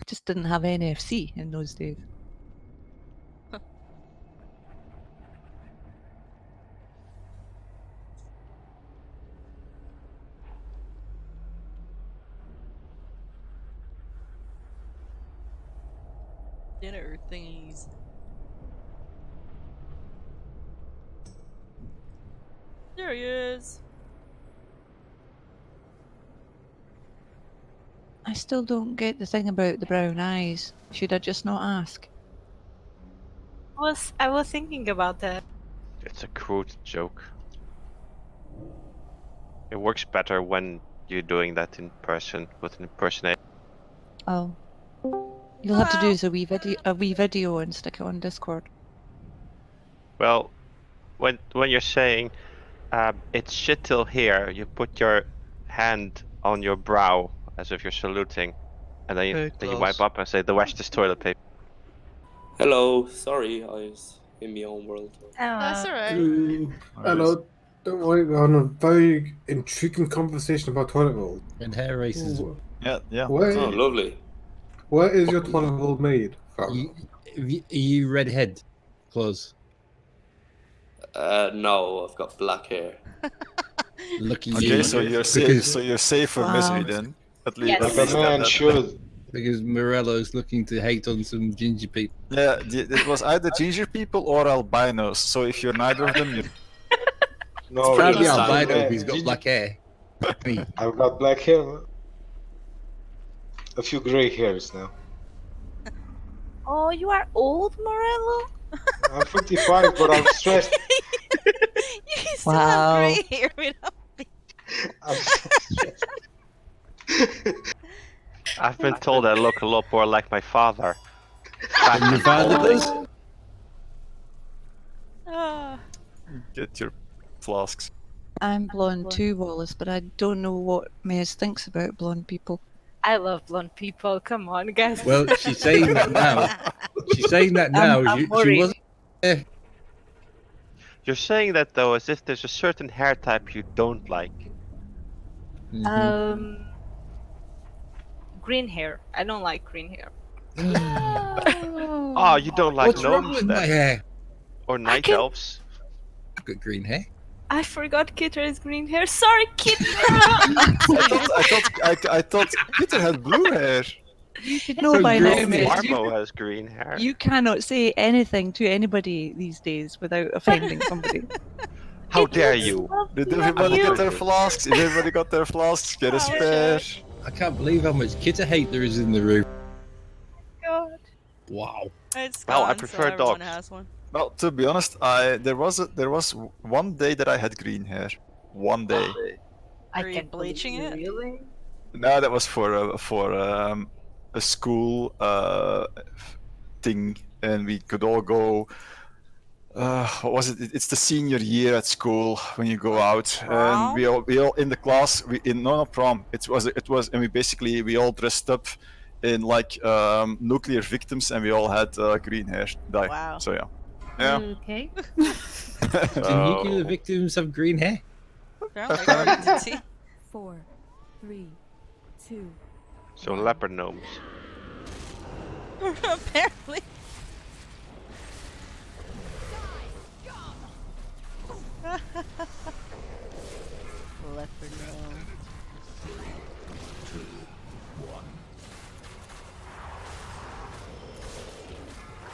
Just didn't have NFC in those days. Dinner thingies. There he is. I still don't get the thing about the brown eyes. Should I just not ask? I was thinking about that. It's a crude joke. It works better when you're doing that in person with an impersonator. Oh. You'll have to do is a wee video and stick it on Discord. Well, when you're saying it's shit till here, you put your hand on your brow as if you're saluting, and then you wipe up and say the West is toilet paper. Hello, sorry, I was in my own world. That's alright. Hello, don't worry, we're on a very intriguing conversation about toilet rolls. And hair racism. Yeah. Oh, lovely. Where is your toilet roll made from? You redhead? Close. No, I've got black hair. Lucky you. Okay, so you're safe. So you're safe for misery then. At least. Yes. At least man should. Because Morello's looking to hate on some ginger people. Yeah, it was either ginger people or albinos. So if you're neither of them, you. No, Probably it's albino not if he's got bad. black hair. Me. I've got black hair. A few gray hairs now. Oh, you are old, Morello? I'm 55, but I'm stressed. You still Wow. have gray hair without me. I'm so stressed. I've been told I look a lot more like my father. And your father does? Ah. Get your flasks. I'm blonde too, Wallace, but I don't know what Maze thinks about blonde people. I love blonde people. Come on, guys. Well, she's saying that now. She's saying that now. I'm She worried. wasn't. You're saying that though as if there's a certain hair type you don't like. Green hair. I don't like green hair. Oh, you don't like What's wrong gnomes with my then? hair? Or night can- elves? I've got green hair. I forgot Kitter has green hair. Sorry, Kitter. I thought Peter had blue hair. You should know So by now, green Maze. Marmo has green hair. You cannot say anything to anybody these days without offending somebody. How dare you? Did everybody get their flasks? If everybody got their flasks, get a spare. I can't believe how much Kitter hate there is in the room. God. Wow. It's Well, I gone, prefer so everyone dogs. has one. Well, to be honest, there was one day that I had green hair. One day. I Are you can't believe bleaching you, it? Really? No, that was for a school thing, and we could all go. What was it? It's the senior year at school when you go out, and we all in the class. No prom. It was, and we all dressed up in like nuclear victims, and we all had green hair dye. Wow. So yeah. Okay. Do nuclear victims have green hair? Apparently, according to T. 4, 3, 2. So leopard gnomes. Apparently. Leopard gnome.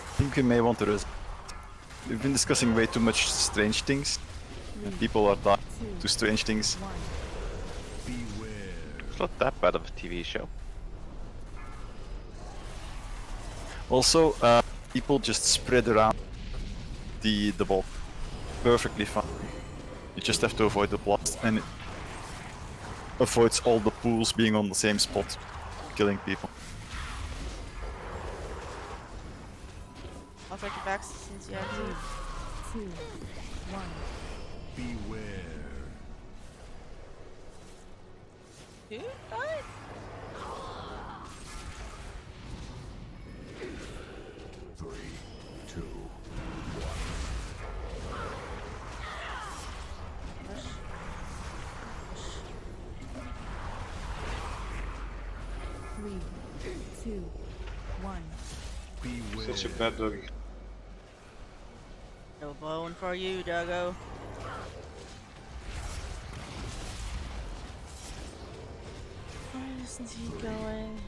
I think we may want to rest. We've been discussing way too much strange things, and people are dying to strange things. It's not that bad of a TV show. Also, people just spread around the ball. Perfectly fine. You just have to avoid the blast, and it avoids all the pools being on the same spot, killing people. I'll take it back since you have to. 2, 1. Who died? Three, 2, one. Such a bad doggy. No bone for you, doggo. Where isn't he going?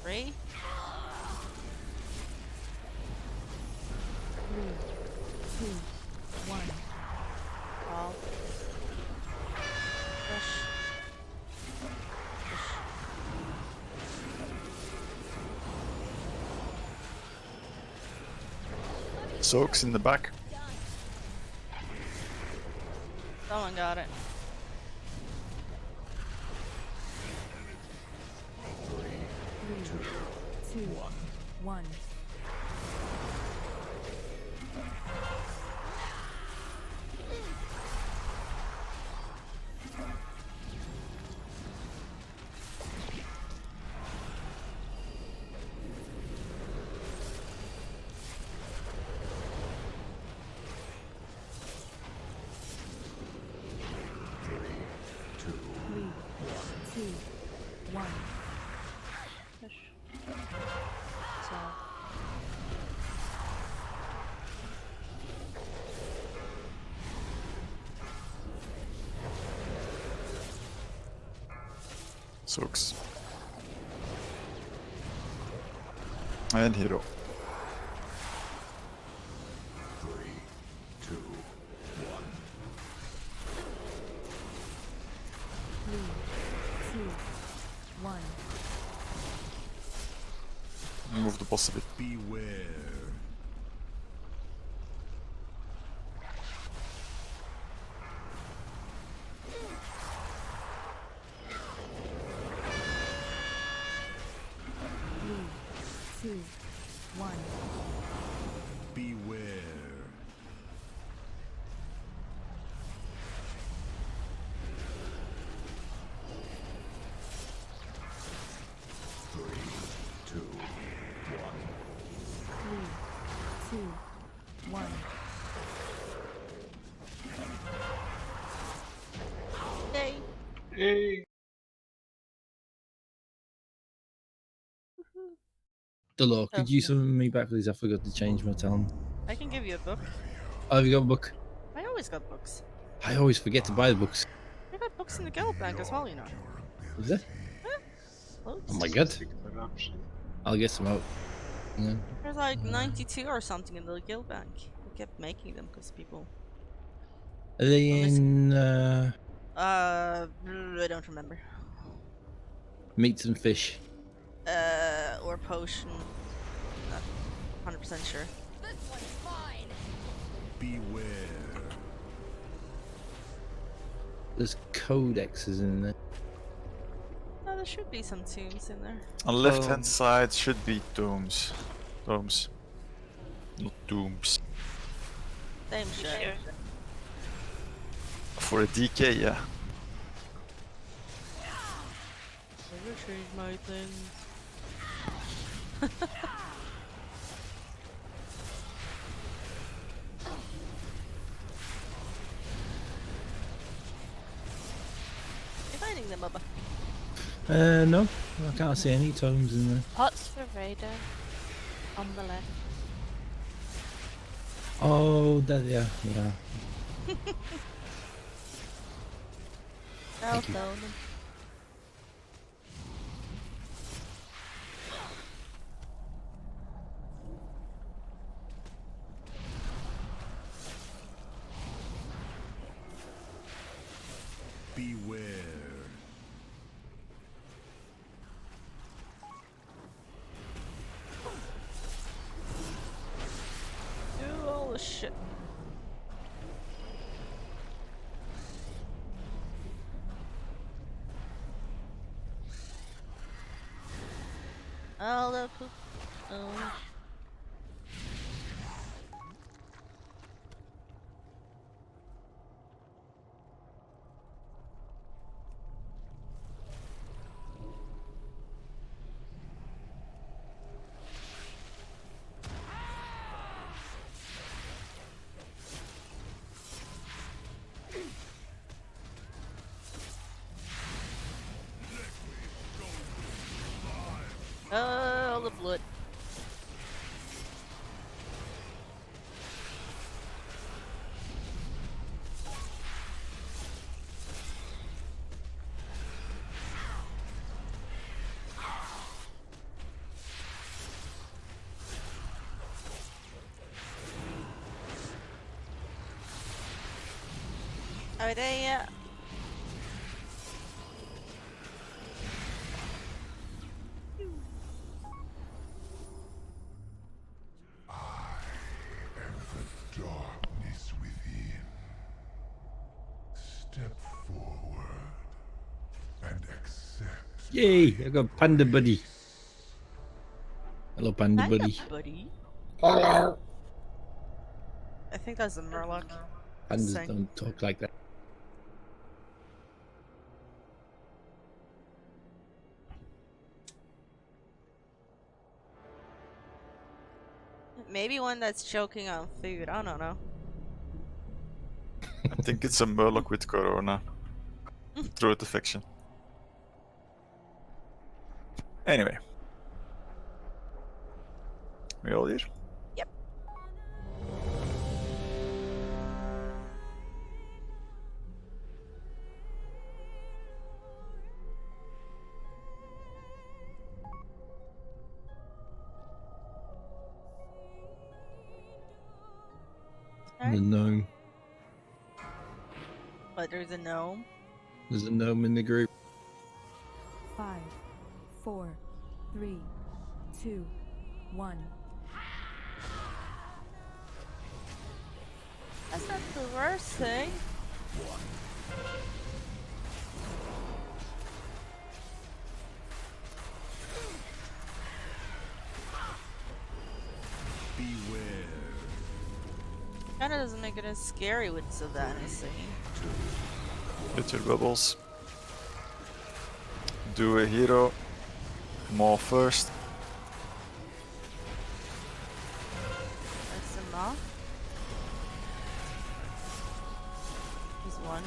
Three? Three, two, one. Call. Push. Soaks in the back. Someone got it. Three, two, one. Three, two, one. Push. So. Soaks. And hero. Three, two, one. Move the boss a bit. Three, two, one. Three, two, one. Yay! Hey. Delor, could you Oh, summon me back, please? I forgot to change my talent. I can give you a book. Oh, have you got a book? I always got books. I always forget to buy the books. I got books in the guild bank as well, you know. Is it? Loads. Oh my god. Corruption. I'll get some out. Yeah. There's like 92 or something in the guild bank. We kept making them because people. Are they in I don't remember. meats and fish? Or potion. Not 100% sure. There's codexes in there. No, there should be some tombs in there. On the left hand side should be tombs. Tombs. Not tombs. Same shit. For a DK, yeah. Never change my things. You finding them, Bubba? No, I can't see any tomes in there. Pots for Raider on the left. Oh, that, yeah. I'll Thank you. tell them. Do all the shit. All the poop. Oh. Blood. Are they? Darkness within. Step forward and accept. Yay! I got Panda Buddy. Hello, Panda Panda Buddy. buddy. Hello. I think that's a Murloc. Pandas Same. don't talk like that. Maybe one that's choking on food. I don't know. I think it's a Murloc with Corona. Throat infection. Anyway. We all here? Yep. The gnome. But there's a gnome. There's a gnome in the group. 5, 4, 3, 2, 1. That's not the worst thing. Kinda doesn't make it as scary with Savannah singing. Get your bubbles. Do a hero. More first. That's the moth. He's one.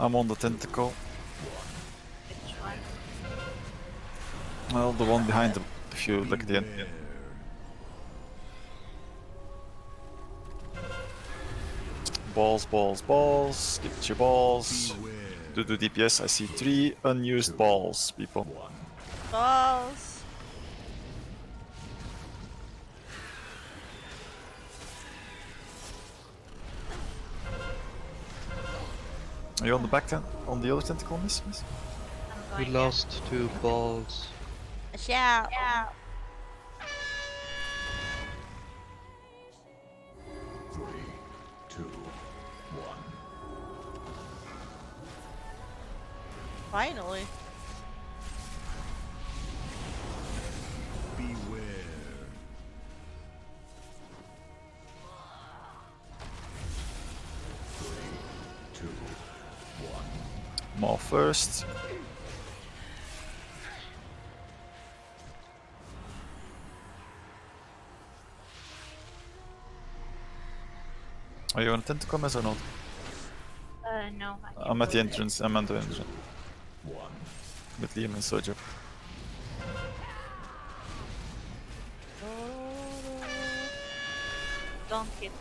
I'm on the tentacle. Well, the one behind them, if you look at the end. Balls, balls, balls. Get your balls. Do the DPS. I see 3 unused balls, people. Balls. Are you on the back then? On the other tentacle, miss? We lost 2 balls. Shout. Finally. More first. Are you on tentacle miss or not? No. I'm at the entrance. I'm at the entrance. With Liam and Sojo. Don't hit.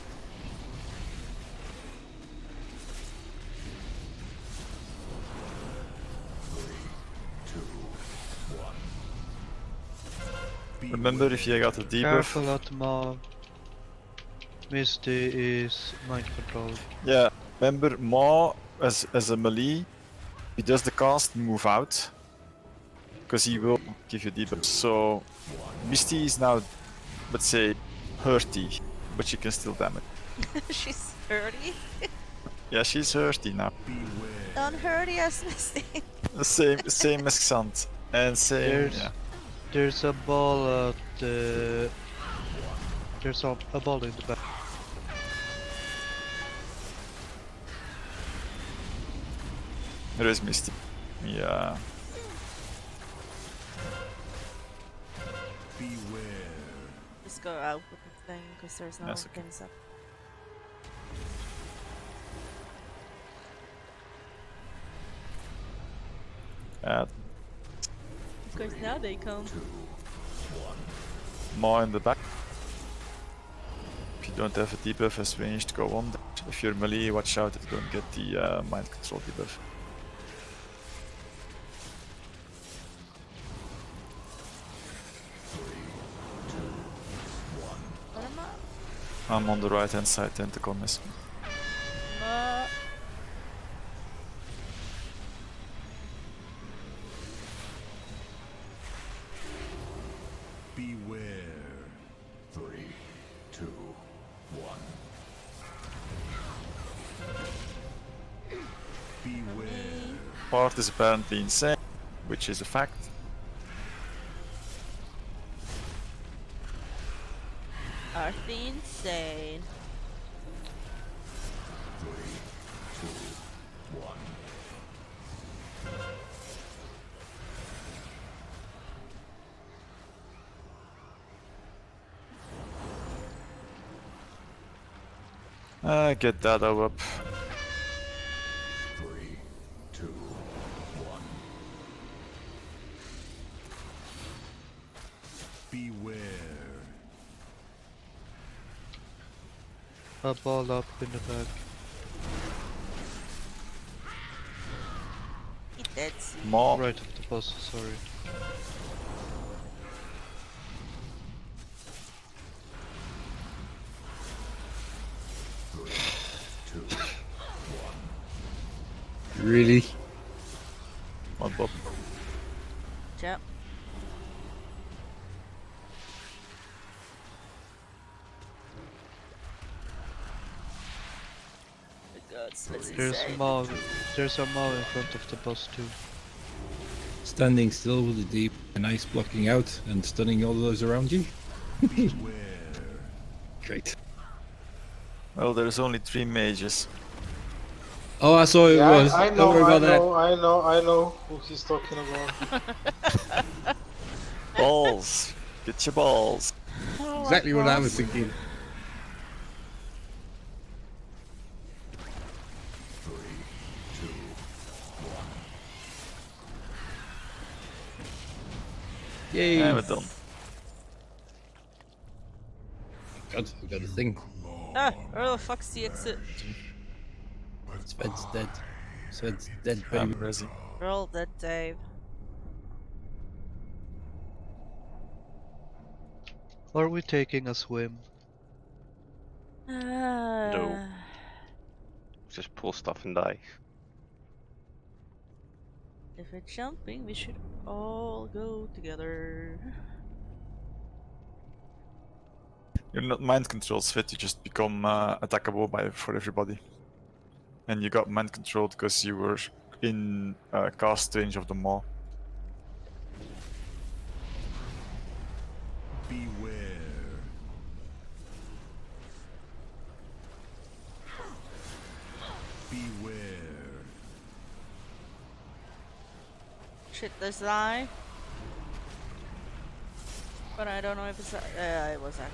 Remember, if you got a debuff. Careful at the mob. Misty is mind control. Yeah, remember, Maw as a melee, he does the cast, move out. Because he will give you debuff. So, Misty is now, let's say, hurty, but she can still damage. She's 30. Yeah, she's hurty now. Don't hurt us, Misty. The same as Xant. And same, yeah. There's a ball at the... There's a ball in the back. There is Misty. Yeah. Just go out with the thing because there's no That's okay. things up. Of course, now they come. More in the back. If you don't have a debuff as ranged, go on. If you're melee, watch out that you don't get the mind control debuff. I'm on the right hand side, tentacle miss. Beware. 3, 2, 1. Beware. Part is apparently insane, which is a fact. Are they insane? 3, 2, 1. Get that up. 3, 2, 1. Beware. A ball up in the back. He dead. More. Right of the boss, sorry. Really? One pop. Yep. There's a maw in front of the boss too. Standing still with the deep and ice blocking out and stunning all those around you? Great. Well, there's only 3 mages. Oh, I saw who it was. I Don't know, worry about that. I know who he's talking about. Balls! Get your balls! Exactly what I was thinking. Yay! Yeah, we're done. God, we got a thing. Ah, where the fuck's the exit? Sved's dead. Sved's dead, I'm baby. resi. We're all dead, Dave. Are we taking a swim? No. Just pull stuff and die. If we're jumping, we should all go together. You're not mind controlled, Svet, you just become attackable for everybody. And you got mind controlled because you were in cast range of the maw. Beware. Beware. Shit, this lie. But I don't know if it's it was that.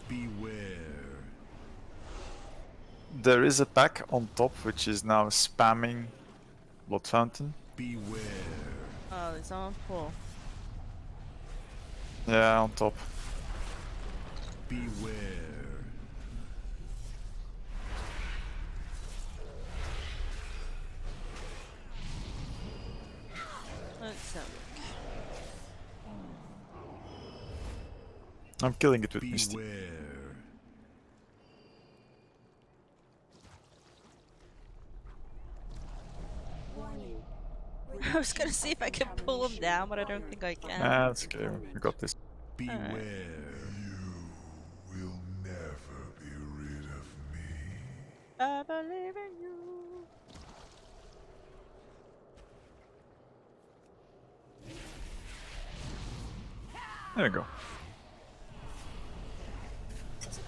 Beware. There is a pack on top which is now spamming Blood Fountain. Beware. Oh, there's someone full. Yeah, on top. Beware. Let's have a look. I'm killing it with Misty. Beware. I was gonna see if I can pull him down, but I don't think I can. Ah, that's okay. We got this. Beware. You will never be rid of me. I believe in you. There we go.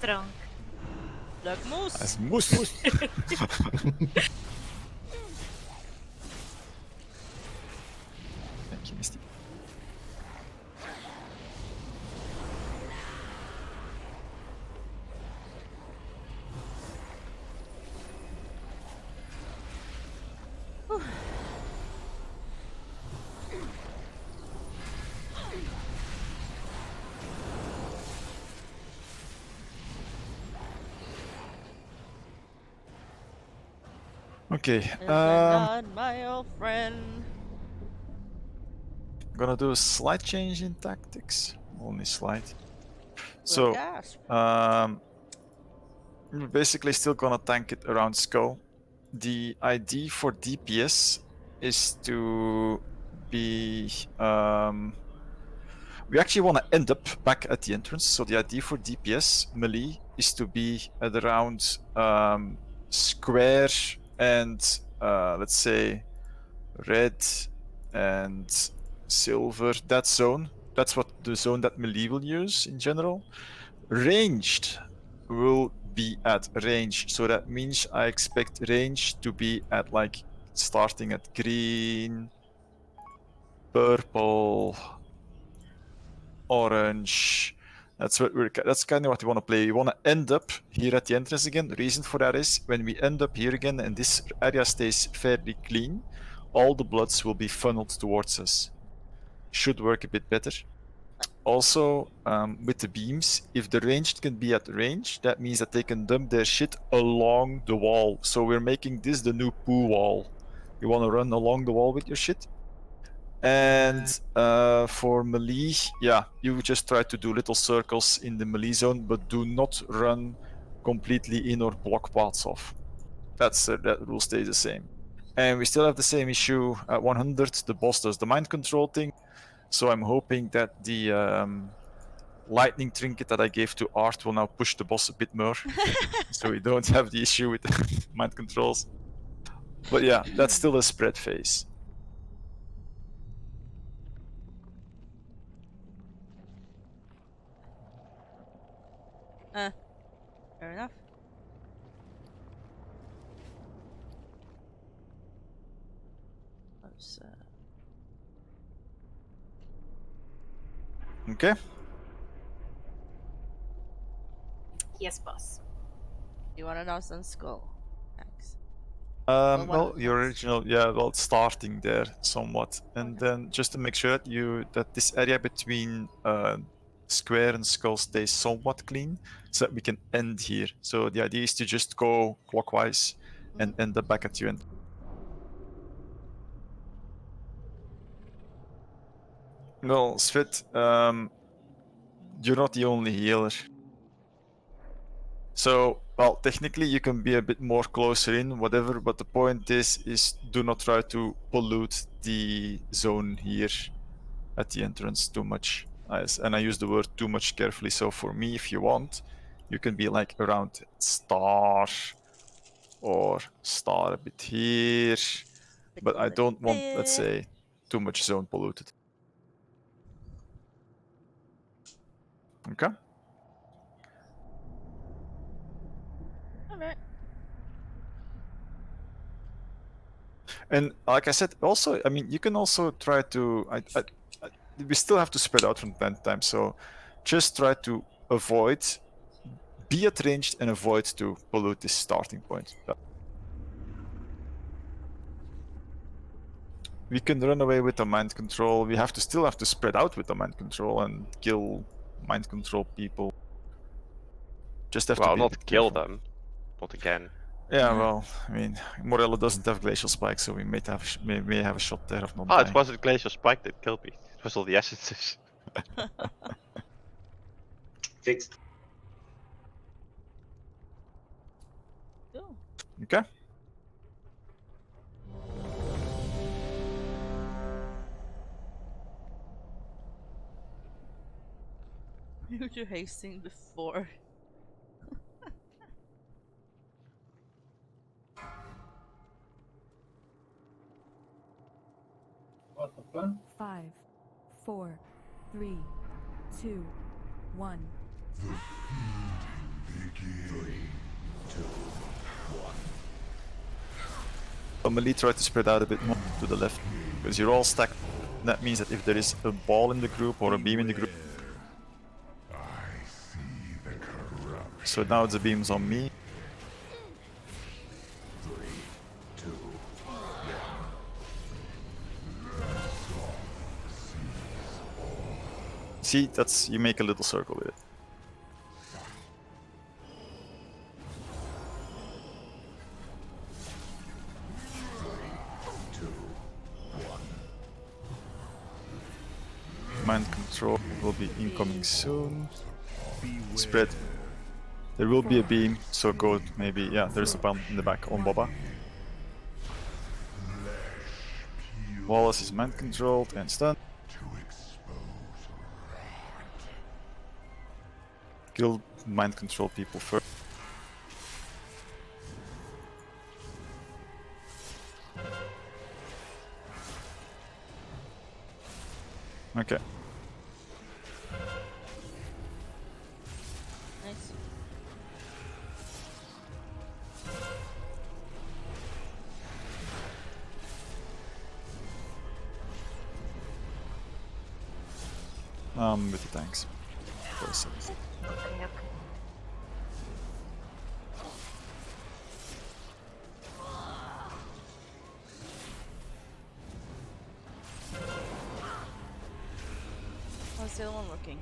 Strong. Like moose. As moose. Thank you, Okay. My old friend. I'm gonna do a slight change in tactics. Only slight. Well, So, gasp. we're basically still gonna tank it around Skull. The ID for DPS is to be. We actually want to end up back at the entrance. So the ID for DPS melee is to be at around square and let's say red and silver. That zone. That's what the zone that melee will use in general. Ranged will be at range. So that means I expect range to be at like starting at green, purple, orange. That's kind of what we want to play. We want to end up here at the entrance again. The reason for that is when we end up here again and this area stays fairly clean, all the bloods will be funneled towards us. Should work a bit better. Also, with the beams, if the ranged can be at range, that means that they can dump their shit along the wall. So we're making this the new poo wall. You want to run along the wall with your shit. And for melee, yeah, you just try to do little circles in the melee zone, but do not run completely in or block paths off. That rule stays the same. And we still have the same issue at 100. The boss does the mind control thing. So I'm hoping that the lightning trinket that I gave to Art will now push the boss a bit more. So we don't have the issue with the mind controls. But yeah, that's still a spread phase. Fair enough. Okay. Yes, boss. You want to know some skull? Thanks. Well, your original, yeah, well, starting there somewhat, and then just to make sure that this area between square and skull stays somewhat clean, so that we can end here. So the idea is to just go clockwise and end up back at you end. Well, Svit, you're not the only healer. So, well, technically you can be a bit more closer in, whatever, but the point is do not try to pollute the zone here at the entrance too much. And I use the word too much carefully, so for me, if you want, you can be like around star or star a bit here, but I don't want, let's say, too much zone polluted. Okay? Alright. And like I said, also, I mean, you can also try to. We still have to spread out from time to time, so just try to avoid, be at ranged and avoid to pollute this starting point. We can run away with the mind control. We still have to spread out with the mind control and kill mind control people. Just have to be not kill careful. them, not again. Yeah, well, I mean, Morello doesn't have glacial spike, so we may have a shot there of not Oh, dying. it wasn't Glacial Spike that killed me. It was all the essences. Fixed. Okay. You were hasting before. What the plan? 5, 4, 3, 2, 1. Melee try to spread out a bit more to the left, because you're all stacked. That means that if there is a ball in the group or a beam in the group. So now the beam's on me. See, you make a little circle with it. control will be incoming soon. Spread. There will be a beam, so go maybe. Yeah, there's a bomb in the back on Boba. Wallace is mind controlled and stunned. Kill mind control people first. Okay. Nice. With the tanks. For a second. Okay, okay. How's the other one looking?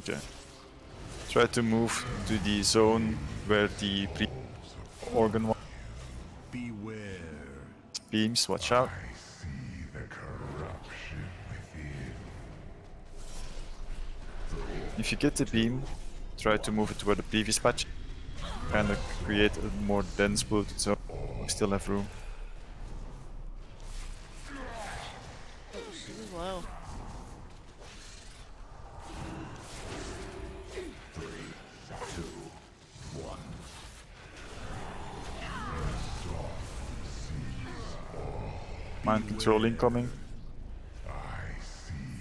Okay. Try to move to the zone where the organ was. Beware. Beams, watch out. If you get the beam, try to move it to where the previous patch. Kind of create a more dense polluted zone. We still have room. Oh, she's low. Mind control incoming.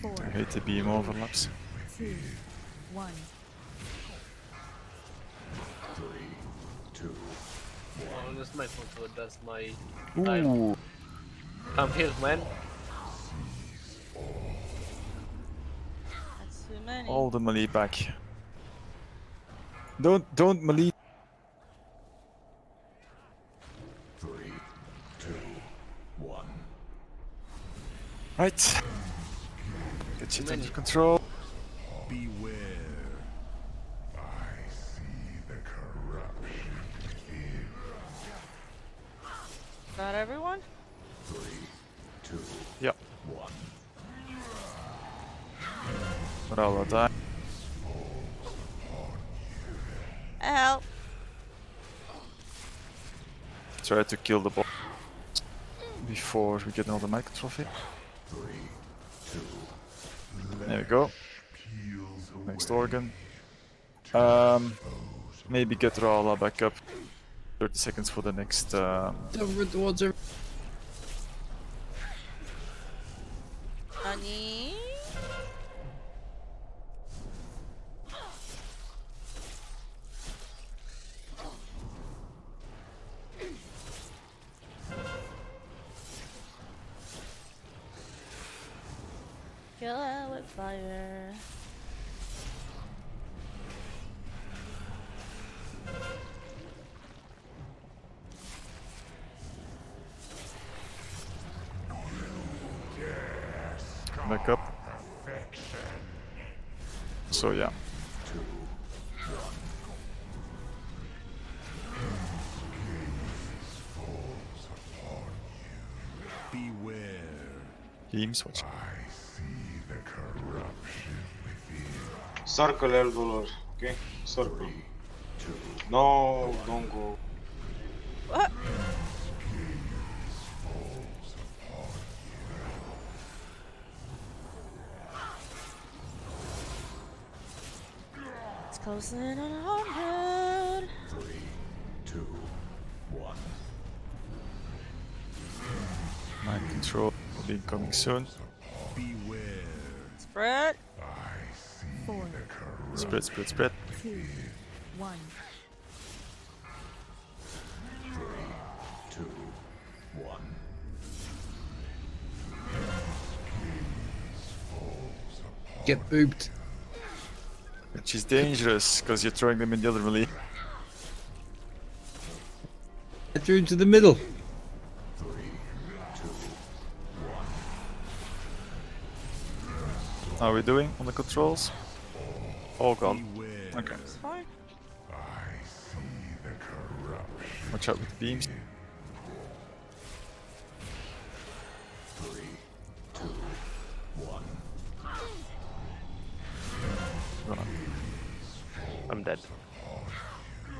4, I hate the beam overlaps. 2, 1. Oh, that's my photo, that's my Ooh. I'm here, man. That's too many. All the melee back. Don't melee. 3, 2, 1. Right. Get shit under control. Beware. I see the corruption within. Got everyone? 3, 2, Yep. 1. But I'll die. Help! Try to kill the boss before we get another mic trophy. 3, 2. There we go. Peels Next away. organ. Maybe get Rala back up. 30 seconds for the next. Nani? Kill it with fire. Back up. So yeah. Beware. Teams, watch. I see the corruption within. Circle elbow, okay? Circle. 3, 2. No, don't go. What? It's closing in on 100. 3, 2, 1. Mind control will be coming soon. Beware. Spread. I see 4, the corruption. Spread. 2, 1. 3, 2, 1. Get booped. Which is dangerous because you're throwing them in the other melee. Get through to the middle. 3, 2, 1. are we doing on the controls? All gone. Okay. It's fine. Watch out with the beams. I'm dead.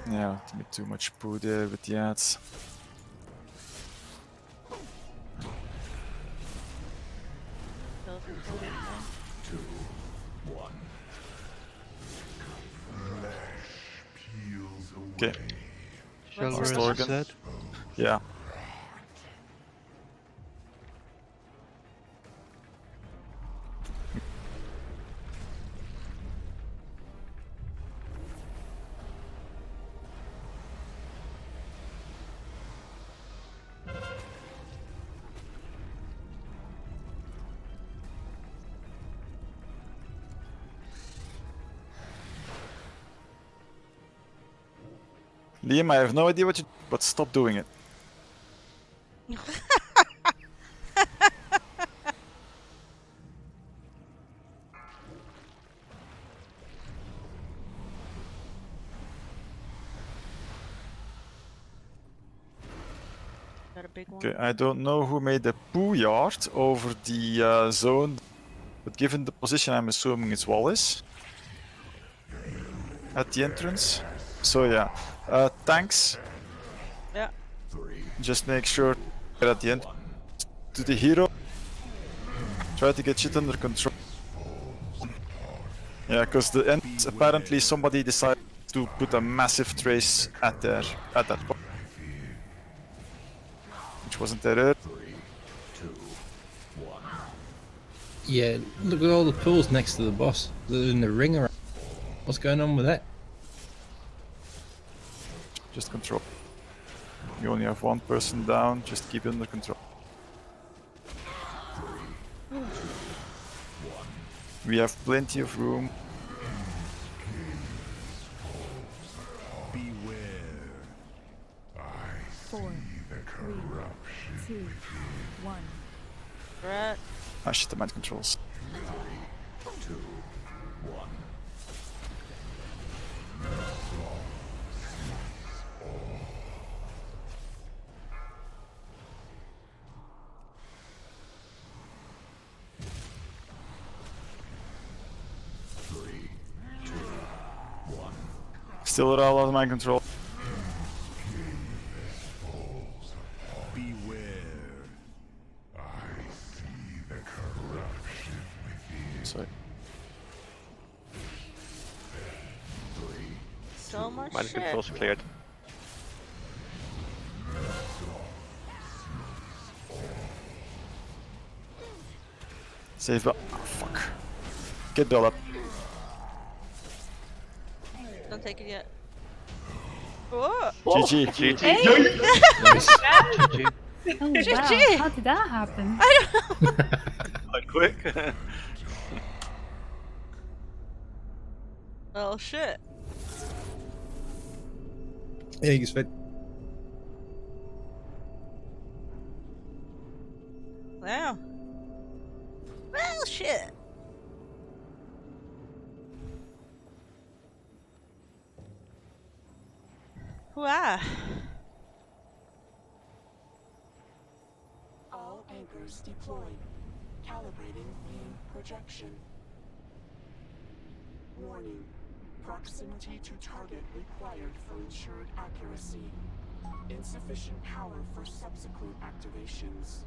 Yeah, a bit too much poo there with the ads. Okay. Shall Last we organ. reset? Yeah. Liam, I have no idea what you, but stop doing it. Got a big one. Okay, I don't know who made the poo yard over the zone, but given the position, I'm assuming it's Wallace at the entrance. So yeah, tanks. Yeah. Just make sure you're at the end to the hero. Try to get shit under control. Yeah, because the end apparently somebody decided to put a massive trace at that point, which wasn't there earlier. Yeah, look at all the pools next to the boss. They're in the ring around. What's going on with that? Just control. You only have one person down, just keep it under control. We have plenty of room. Four, three, two, one. Rat. Ah shit, the mind controls. Still all out of mind control. Sorry. So much Mind shit. controls cleared. Save up. Oh, fuck. Get built up. Don't take it yet. Whoa. GG. GG. Hey! Nice. GG. Oh wow, GG. how did that happen? I don't know. Quite quick. Oh shit. Yeah, he's fit. Wow. Well shit. Wow. All anchors deployed. Calibrating beam projection. Warning. Proximity to target required for ensured accuracy. Insufficient power for subsequent activations.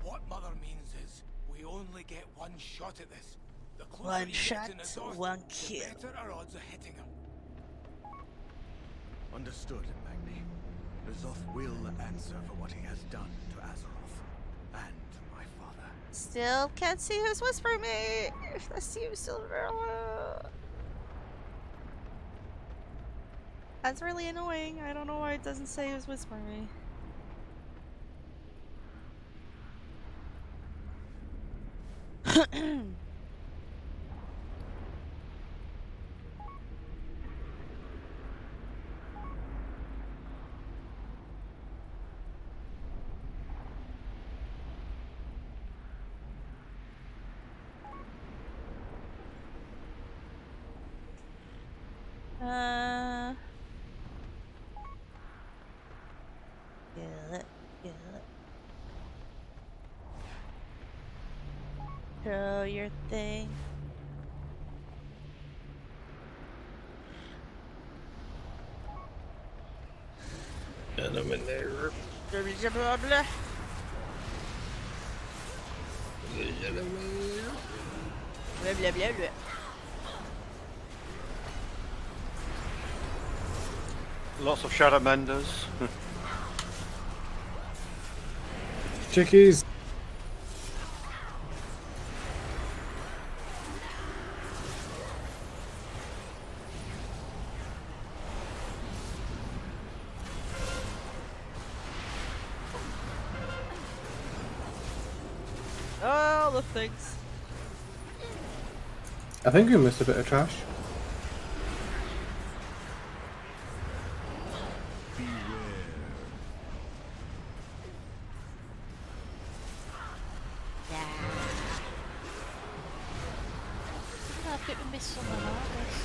What Mother means is, we only get one shot at this. The closer One he shot, gets in exhaust, one the kill. better our odds of hitting him. Understood, Magni. Rizoth will answer for what he has done to Azeroth and to my father. Still can't see who's whispering me. If I see you, Silver. That's really annoying. I don't know why it doesn't say who's whispering me. Kill it, kill it. Throw your thing. And I'm in there. Blah, blah, blah, blah. Blah, blah, blah, blah. Lots of Shadow-menders. Chickies. Oh, the things. I think we missed a bit of trash. I think we missed some of ours.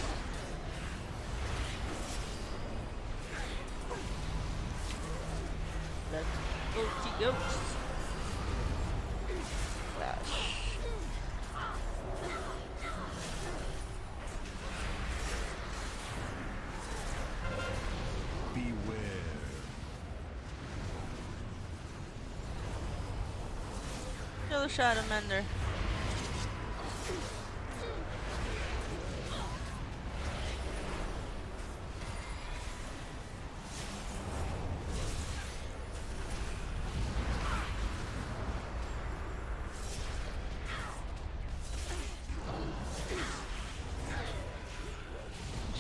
Let's go to ghosts. Flash. Kill the Shadow Mender.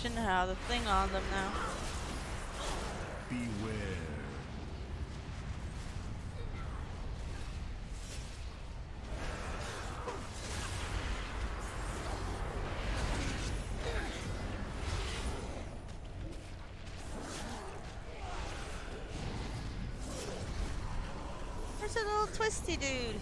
Shouldn't have the thing on them now. Beware. There's a little twisty dude.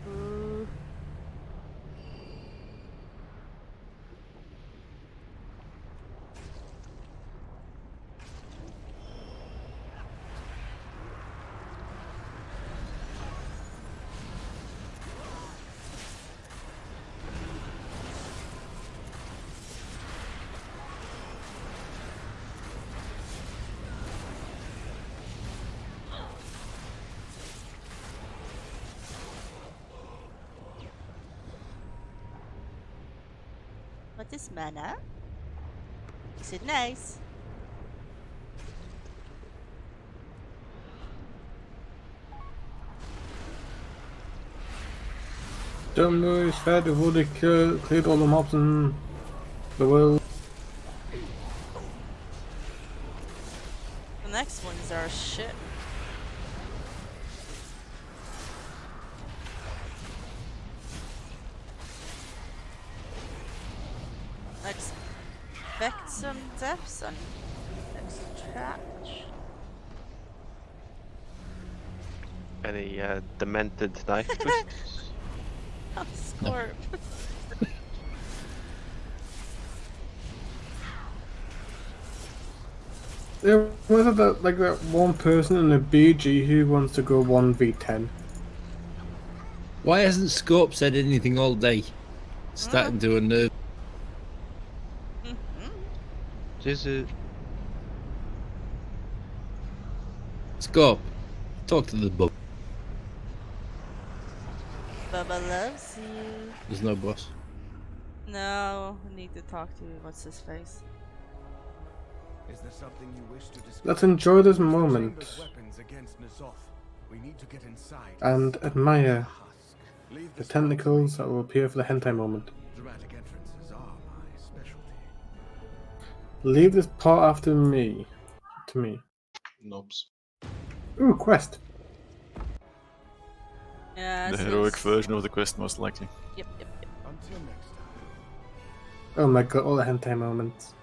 Ooh. What is mana? Is it nice? Don't worry, Fed, we've already cleared all the mobs in the world. The next ones are shit. Expect some deaths on next trash. Any demented knife twists? Oh, Scorp. There was that like that one person in a BG who wants to go 1v10. Why hasn't Scope said anything all day? Starting to unnerve. Is it? Scope, talk to the bub. Bubba loves you. There's no boss. No, I need to talk to what's his face. Is there something you wish to discuss? Let's enjoy this moment Weapons against N'Zoth. We need to get inside. and admire the tentacles that will appear for the hentai moment. Dramatic entrances are my specialty. Leave this part after me. To me. Nope. Ooh, quest. Yeah, The so heroic it's- version of the quest, most likely. Yep, yep, yep. Until next time. Oh my god, all the hentai moments.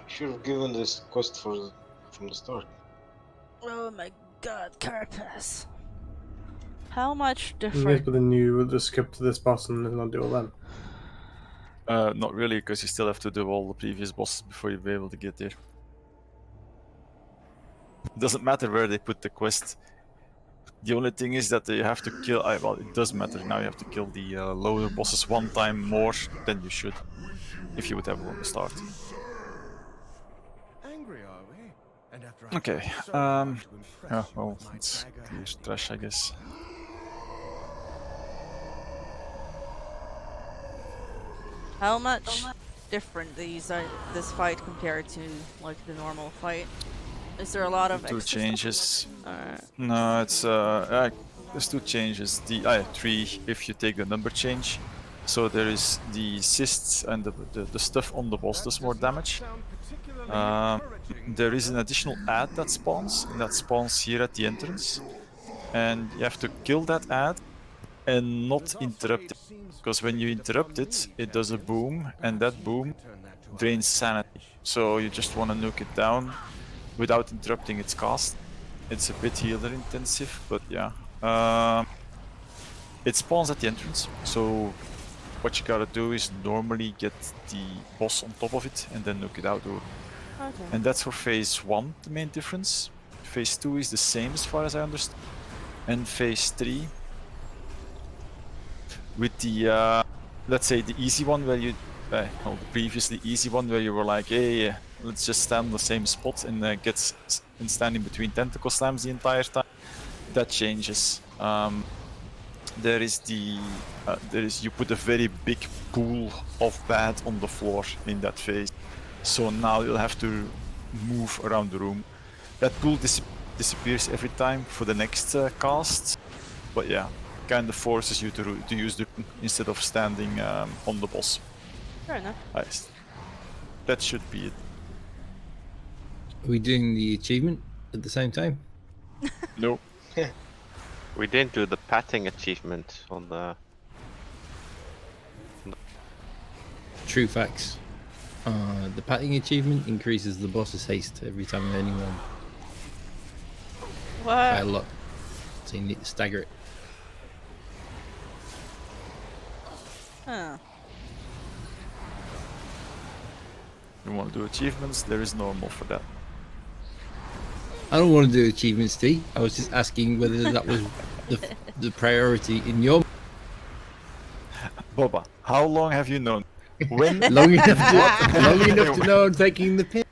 Should have given this quest from the start. Oh my god, Carapace. How much Maybe different? but then you would just skip to this boss and not do all them. Not really, because you still have to do all the previous bosses before you'll be able to get there. It doesn't matter where they put the quest. The only thing is that you have to kill. Well, it does matter. Now you have to kill the lower bosses one time more than you should, if you would have one to start. Angry, are we? And after I Okay. tried so hard to impress Yeah. you Well, with my it's dagger clear hand. trash, I guess. How much different this fight compared to like the normal fight? Is there a lot of Two extra changes. stuff? No, it's there's two changes. Three if you take the number change. So there is the cysts and the stuff on the boss does more damage. There is an additional ad that spawns, and that spawns here at the entrance. And you have to kill that ad and not interrupt it. Because when you interrupt it, it does a boom, and that boom drains sanity. So you just want to nuke it down without interrupting its cast. It's a bit healer intensive, but yeah. It spawns at the entrance, so what you gotta do is normally get the boss on top of it and then nuke it out. Okay. And that's for phase 1, the main difference. Phase 2 is the same as far as I understand. And phase 3, with the, let's say the easy one where you, the previously easy one where you were like, hey, let's just stand in the same spot and and stand in between tentacle slams the entire time. That changes. There is you put a very big pool of bad on the floor in that phase. So now you'll have to move around the room. That pool disappears every time for the next cast. But yeah, kind of forces you to use the instead of standing on the boss. Fair enough. Nice. That should be it. Are we doing the achievement at the same time? No. We didn't do the patting achievement on the... True facts. The patting achievement increases the boss's haste every time anyone. What? By a lot. So you need to stagger it. Huh. You want to do achievements? There is normal for that. I don't want to do achievements, T. I was just asking whether that was the priority in your. Boba, how long have you known? When? long enough to know I'm taking the piss.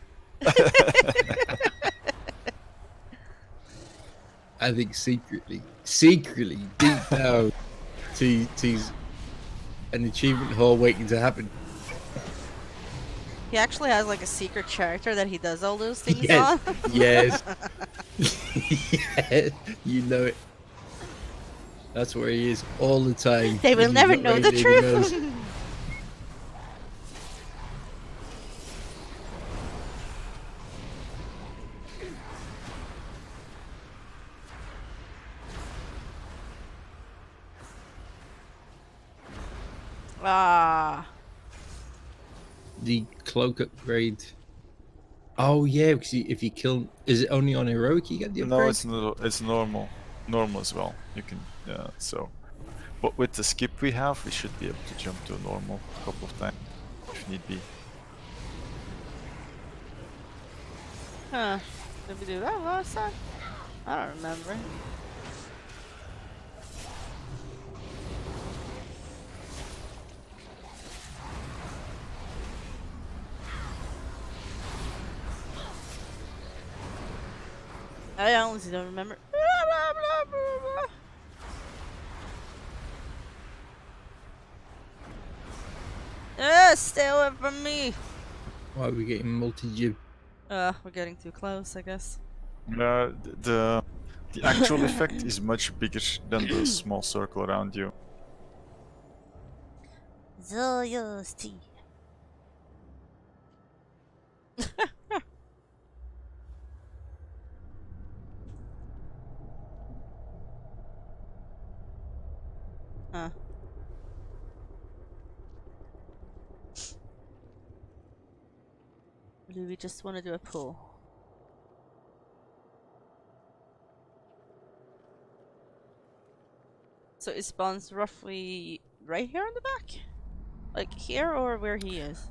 I think secretly, deep down, T's an achievement haul waiting to happen. He actually has like a secret character that he does all those things Yes, on. yes. Yeah, you know it. That's where he is all the time. They will when never he's not know the ready to go. truth. Ah. The cloak upgrade. Oh yeah, because if you kill, is it only on heroic you get the upgrade? No, it's normal as well. You can so, but with the skip we have, we should be able to jump to a normal a couple of times if need be. Huh. Did we do that last time? I don't remember. I honestly don't remember. Stay away from me! Why are we getting multi-jib? We're getting too close, I guess. The actual effect is much bigger than the small circle around you. Zoya's tea. Huh. do we just want to do a pull? So it spawns roughly right here in the back? Like here or where he is?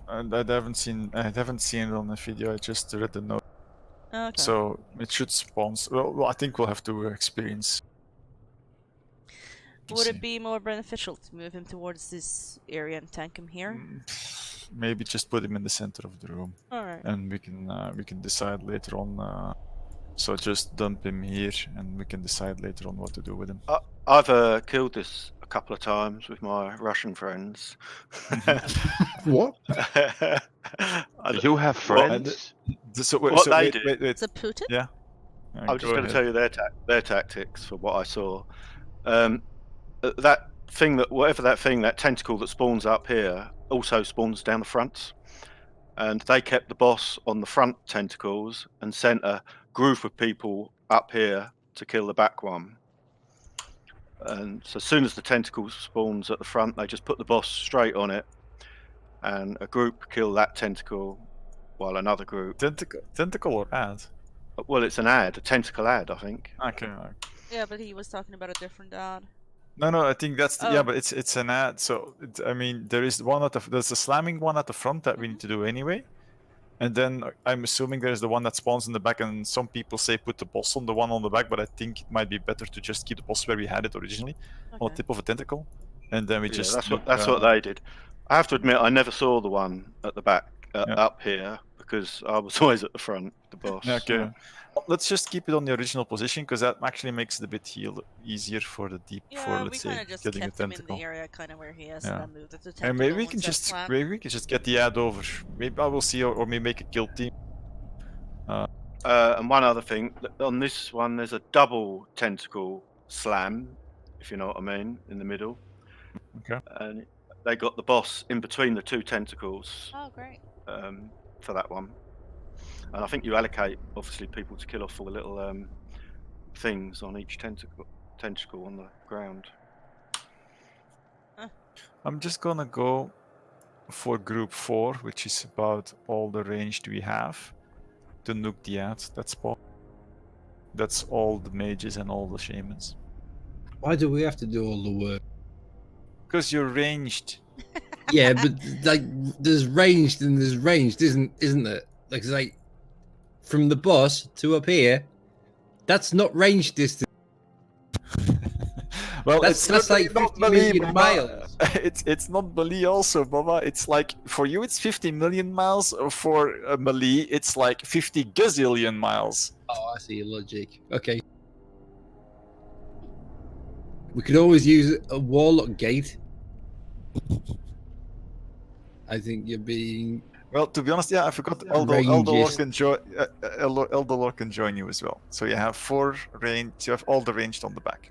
And I haven't seen it on the video. I just read the note. Okay. So it should spawn. Well, I think we'll have to experience. Would it be more beneficial to move him towards this area and tank him here? Maybe just put him in the center of the room. Alright. And we can decide later on. So just dump him here, and we can decide later on what to do with him. I've killed this a couple of times with my Russian friends. What? You have friends? What they do? Wait. Is it Putin? Yeah. I'm just going to tell you their tactics for what I saw. That thing that tentacle that spawns up here also spawns down the front, and they kept the boss on the front tentacles and sent a group of people up here to kill the back one. And so as soon as the tentacle spawns at the front, they just put the boss straight on it, and a group kill that tentacle, while another group. Tentacle or ad? Well, it's an ad, a tentacle ad, I think. Okay. Yeah, but he was talking about a different ad. No, I think that's yeah, but it's an ad. So I mean, there's a slamming one at the front that we need to do anyway, and then I'm assuming there's the one that spawns in the back. And some people say put the boss on the one on the back, but I think it might be better to just keep the boss where we had it originally, on the tip of a tentacle, and then we just. That's what they did. I have to admit, I never saw the one at the back up here because I was always at the front, the boss. Okay. Let's just keep it on the original position because that actually makes it a bit easier for the deep. Yeah, let's we say kind of just getting kept a him in tentacle. the area kind of where he is, Yeah. and then moved it to tentacle. And maybe we can just get the ad over. Maybe I will see, or maybe make a kill team. And one other thing, on this one, there's a double tentacle slam, if you know what I mean, in the middle. Okay. And they got the boss in between the two tentacles. Oh, great. For that one. And I think you allocate, obviously, people to kill off all the little things on each tentacle on the ground. I'm just gonna go for group 4, which is about all the range we have to nuke the ad. That's all the mages and all the shamans. Why do we have to do all the work? Because you're ranged. Yeah, but like there's ranged and there's ranged, isn't there? Like it's like from the boss to up here, that's not range distance. Well, that's like 50 million miles. It's not melee also, Baba. It's like for you it's 50 million miles, or for melee it's like 50 gazillion miles. Oh, I see your logic. Okay. We could always use a warlock gate. I think you're being. Well, to be honest, yeah, I forgot. Rangist. Eldolor can join you as well. So you have 4 range. You have all the ranged on the back.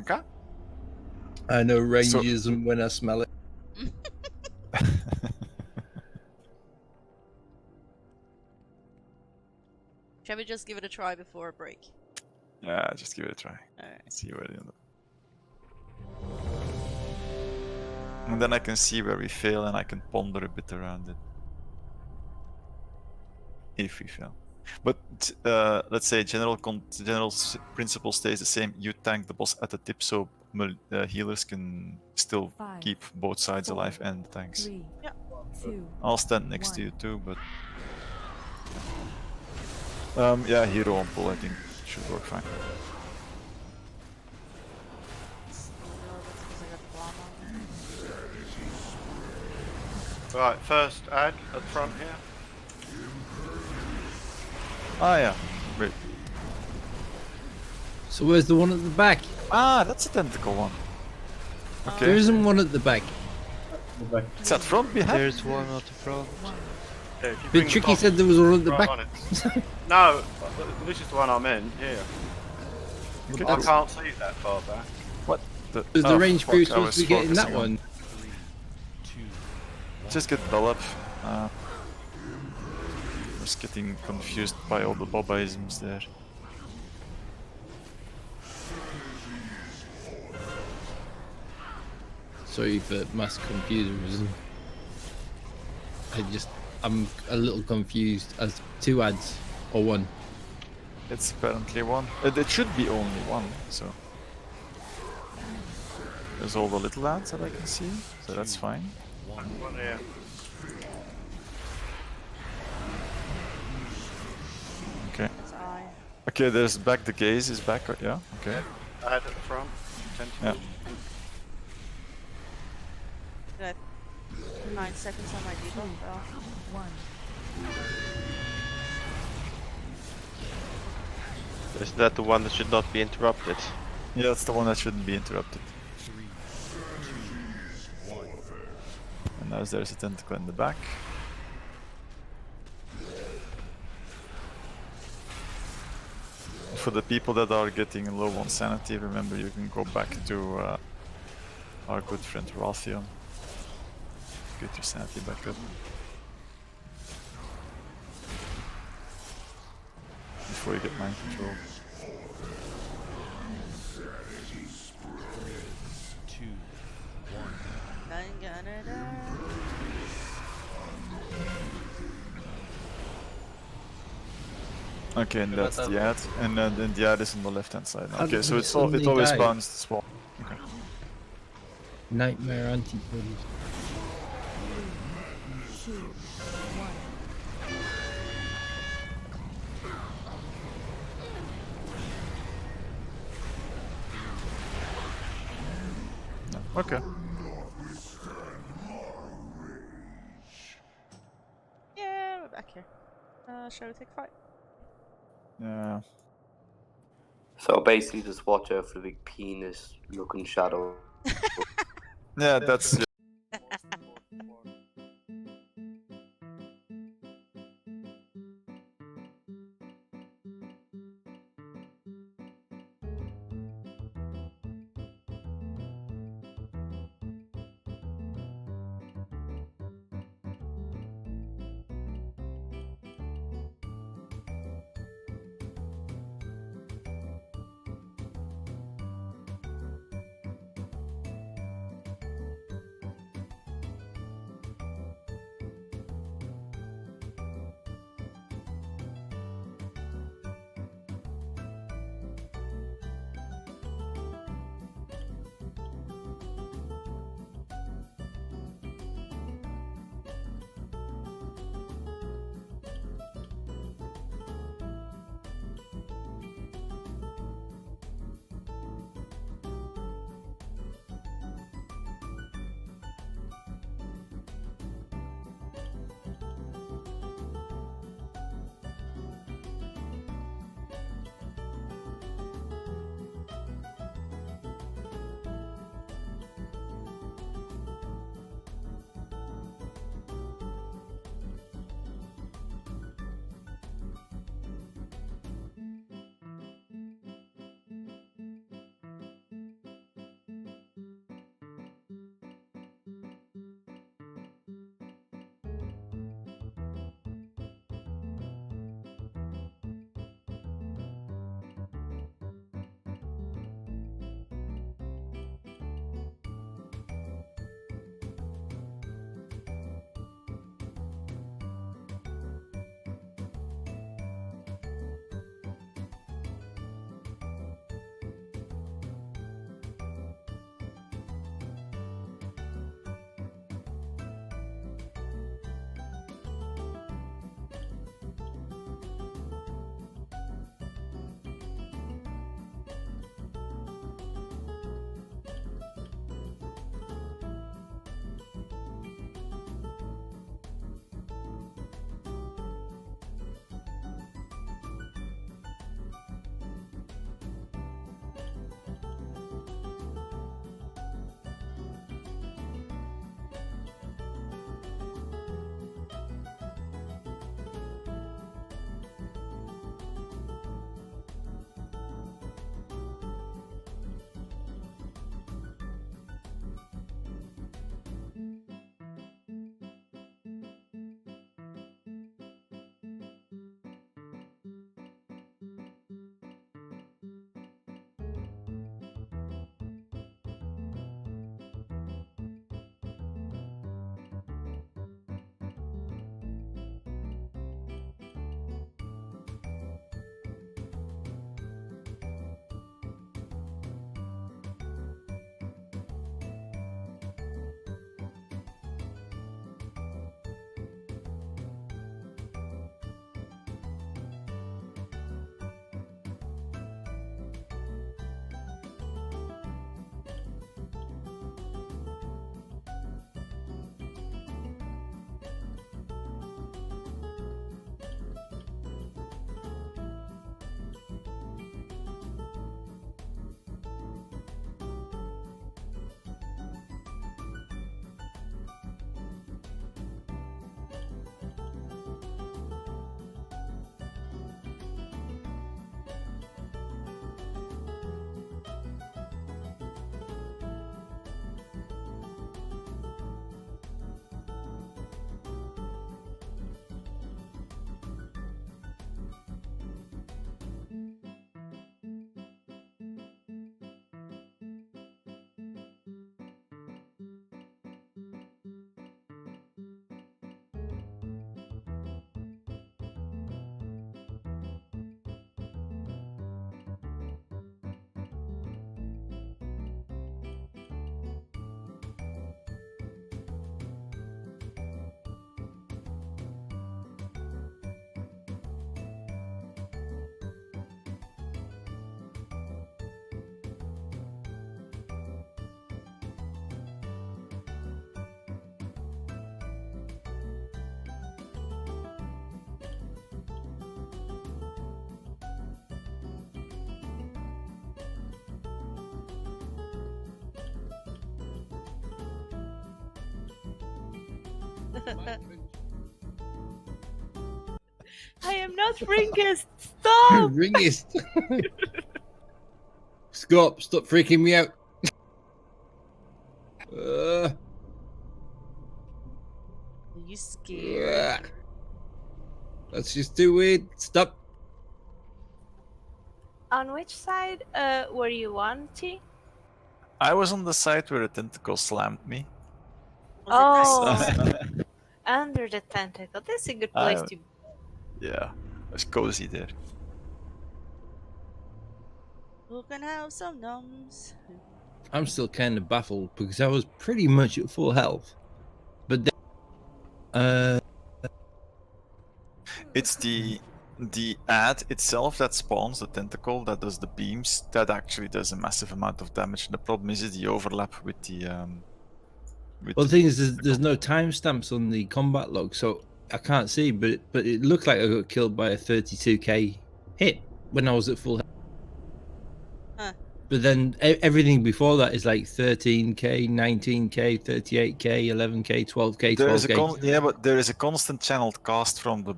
Okay. I know rangism when I smell it. Shall we just give it a try before a break? Yeah, just give it a try. Alright. See where you end up. And then I can see where we fail and I can ponder a bit around it. If we fail. But let's say general principle stays the same. You tank the boss at the tip so healers can still keep both sides alive and the tanks. 3, 2, I'll stand next to you too, but... yeah, hero on pull I think should work fine. Right, first ad at the front here. Ah yeah, great. So where's the one at the back? Ah, that's a tentacle one. Okay. There isn't one at the back. It's at front behind. There's one at the front. Yeah, if you But bring the Tricky boss said there was one at the right back. on it. No, this is the one I'm in, here. Okay. I can't see that far back. What? Was the range crew supposed to be getting that one? Just get dull up. Just getting confused by all the Bobaisms there. Sorry for mass confusion. I'm a little confused as 2 ads or 1. It's apparently 1. It should be only 1. So there's all the little ads that I can see, so that's fine. Yeah. Okay. That's I. Okay, there's back. The gaze is back. Yeah. Okay. I had at the front. Yeah. Good. 9 seconds on my debuff though. 1. Isn't that the one that should not be interrupted? Yeah, that's the one that shouldn't be interrupted. And now there's a tentacle in the back. For the people that are getting low on sanity, remember you can go back to our good friend Raltheon. Get your sanity back up. Before you get mind control. 2, 1. I'm gonna die. Okay, and that's the ad, and then the ad is on the left hand side. How Okay, did so you it always die? spawns the spawn. Okay. Nightmare antibodies. 2, 1. No. Okay. Yeah, we're back here. Shall we take a fight? Yeah. So basically, just watch out for the big penis-looking shadow. Yeah, that's. I am not Ringest. Stop. Ringest. Stop freaking me out. Are you scared? Let's just do it. Stop. On which side were you on, T? I was on the side where a tentacle slammed me. Oh, under the tentacle. That's a good place to be. Yeah, it's cozy there. Who can have some numbs? I'm still kind of baffled because I was pretty much at full health, but then, It's the ad itself that spawns the tentacle that does the beams. That actually does a massive amount of damage. The problem is the overlap with the. Well, the thing is, there's no timestamps on the combat log, so I can't see. But it looked like I got killed by a 32k hit when I was at full health. Huh. But then everything before that is like 13k, 19k, 38k, 11k, 12k, There is 12k. yeah, but there is a constant channeled cast from the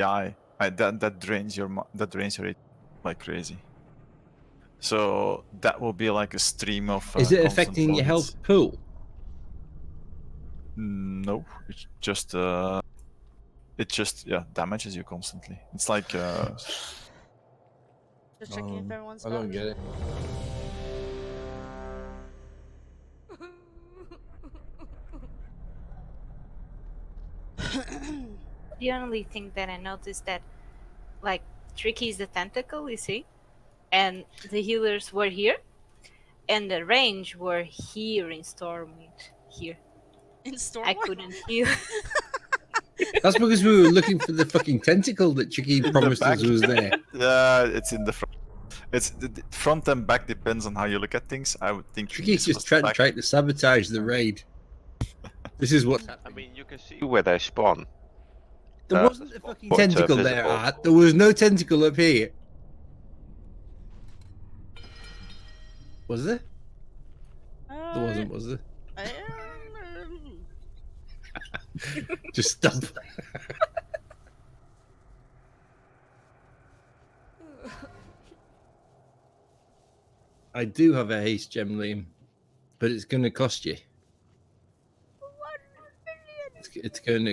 eye. That drains your rate like crazy. So that will be like a stream of. Is it constant affecting your bullets. health pool? No, it just damages you constantly. It's like. Just checking if everyone's I don't get it. The only thing that I noticed that, like, Tricky is the tentacle, you see? And the healers were here. And the range were here in Stormwind. Here. In Stormwind? I couldn't heal. That's because we were looking for the fucking tentacle that Tricky promised us was there. Yeah, it's in the front. It's the front and back depends on how you look at things. I would think Tricky's just trying to sabotage the raid. This is what. I mean, you can see where they spawn. There wasn't a fucking points are tentacle there, visible. Art. There was no tentacle up here. Was there? There wasn't, was there? Just stop. I do have a haste gem, Liam, but it's going to cost you. It's going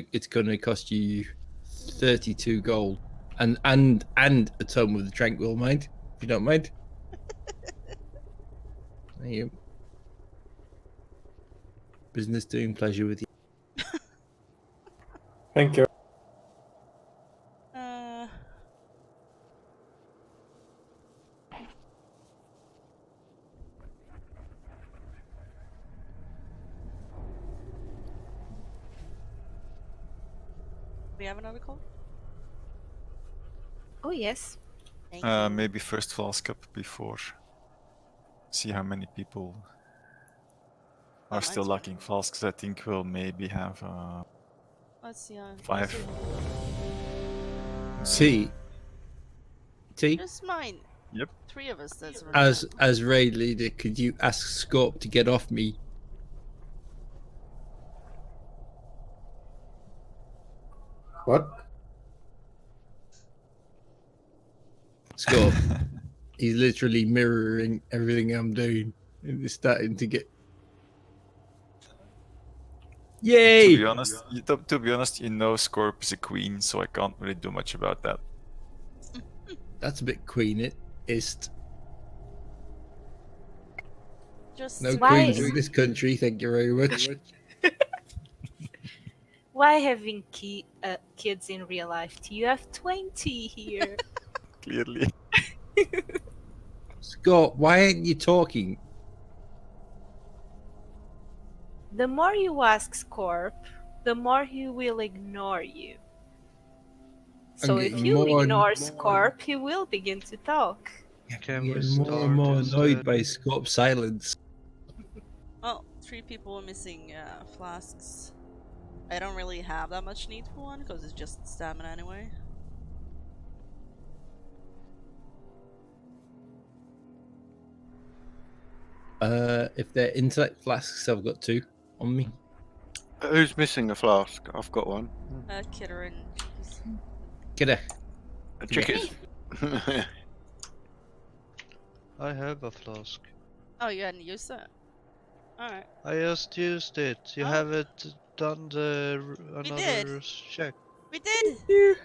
to cost you 32 gold, and a tome of the tranquil mind, if you don't mind. There you. Business doing pleasure with you. Thank you. We have another call? Oh, yes. Maybe first flask up before. See how many people are still lacking flasks. I think we'll maybe have Let's see. 5. T. Just mine. Yep. 3 of us. That's As raid leader, could you ask Scorp to get off me? What? Scorp. He's literally mirroring everything I'm doing. And it's starting to get. Yay! To be honest, you know Scorp is a queen, so I can't really do much about that. That's a bit queen-ist. Just No queens in this country, thank you very much. Why having kids in real life? You have 20 here. Clearly. Scott, why aren't you talking? The more you ask Scorp, the more he will ignore you. So if you ignore Scorp, he will begin to talk. I'm more and more annoyed by Scorp's silence. Well, 3 people are missing flasks. I don't really have that much need for one because it's just stamina anyway. If they're intellect flasks, I've got 2 on me. Who's missing a flask? I've got one. Kidder and Chickies. Kidder. Chickies. I have a flask. Oh, you hadn't used it? Alright. I just used it. You Oh. haven't done the We another did. check. We did!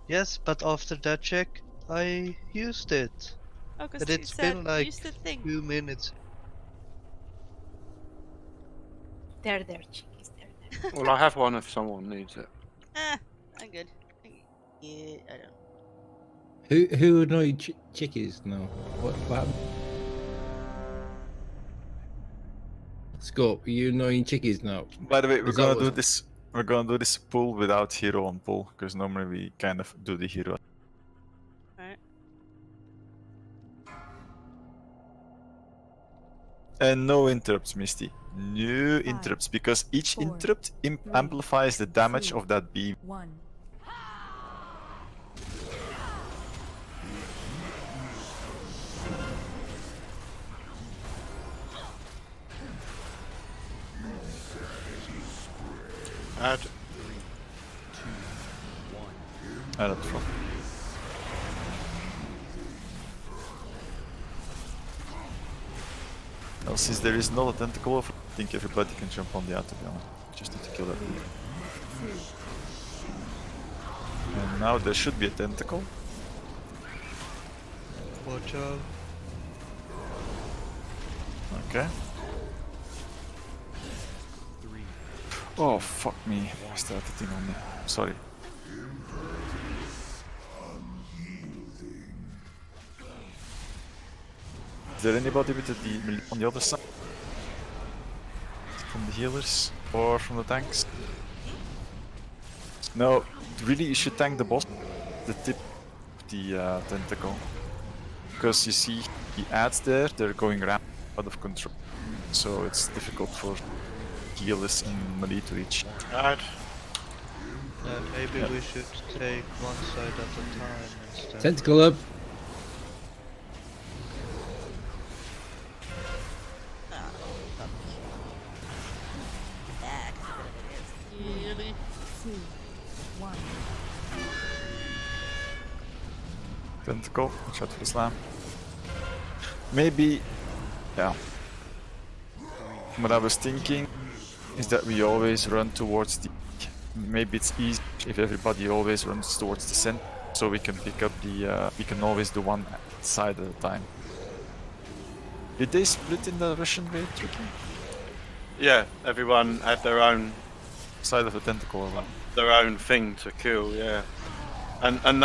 Yes, but after that check, I used it. Oh, because And you it's said been like use the thing. 2 minutes. There, chickies, there. Well, I have one if someone needs it. I'm good. Yeah, I don't. Who annoyed chickies? No. What happened? Scope, are you annoying chickies now? By the way, we're Is that gonna do what's- this. We're gonna do this pull without hero on pull because normally we kind of do the hero. Alright. And no interrupts, Misty. No interrupts because each interrupt amplifies the damage of that beam. 1. Add. Add it from. Well, since there is not a tentacle, I think everybody can jump on the out, to be honest. Just need to kill that. And now there should be a tentacle. Watch out. Okay. Oh, fuck me. I started thing on me. Sorry. Is there anybody with the melee on the other side? From the healers? Or from the tanks? No, really you should tank the boss. The tip of the tentacle. Because you see the ads there, they're going around out of control. So it's difficult for healers in melee to reach. Add. Maybe we should take one side at a time instead. Tentacle up. Really? 2. 1. Tentacle, watch out for the slam. Maybe, yeah. What I was thinking is that we always run towards the. Maybe it's easy if everybody always runs towards the center, so we can pick up the. We can always do one side at a time. Did they split in the Russian raid, Tricky? Yeah, everyone had their own side of the tentacle or what? Their own thing to kill, yeah. And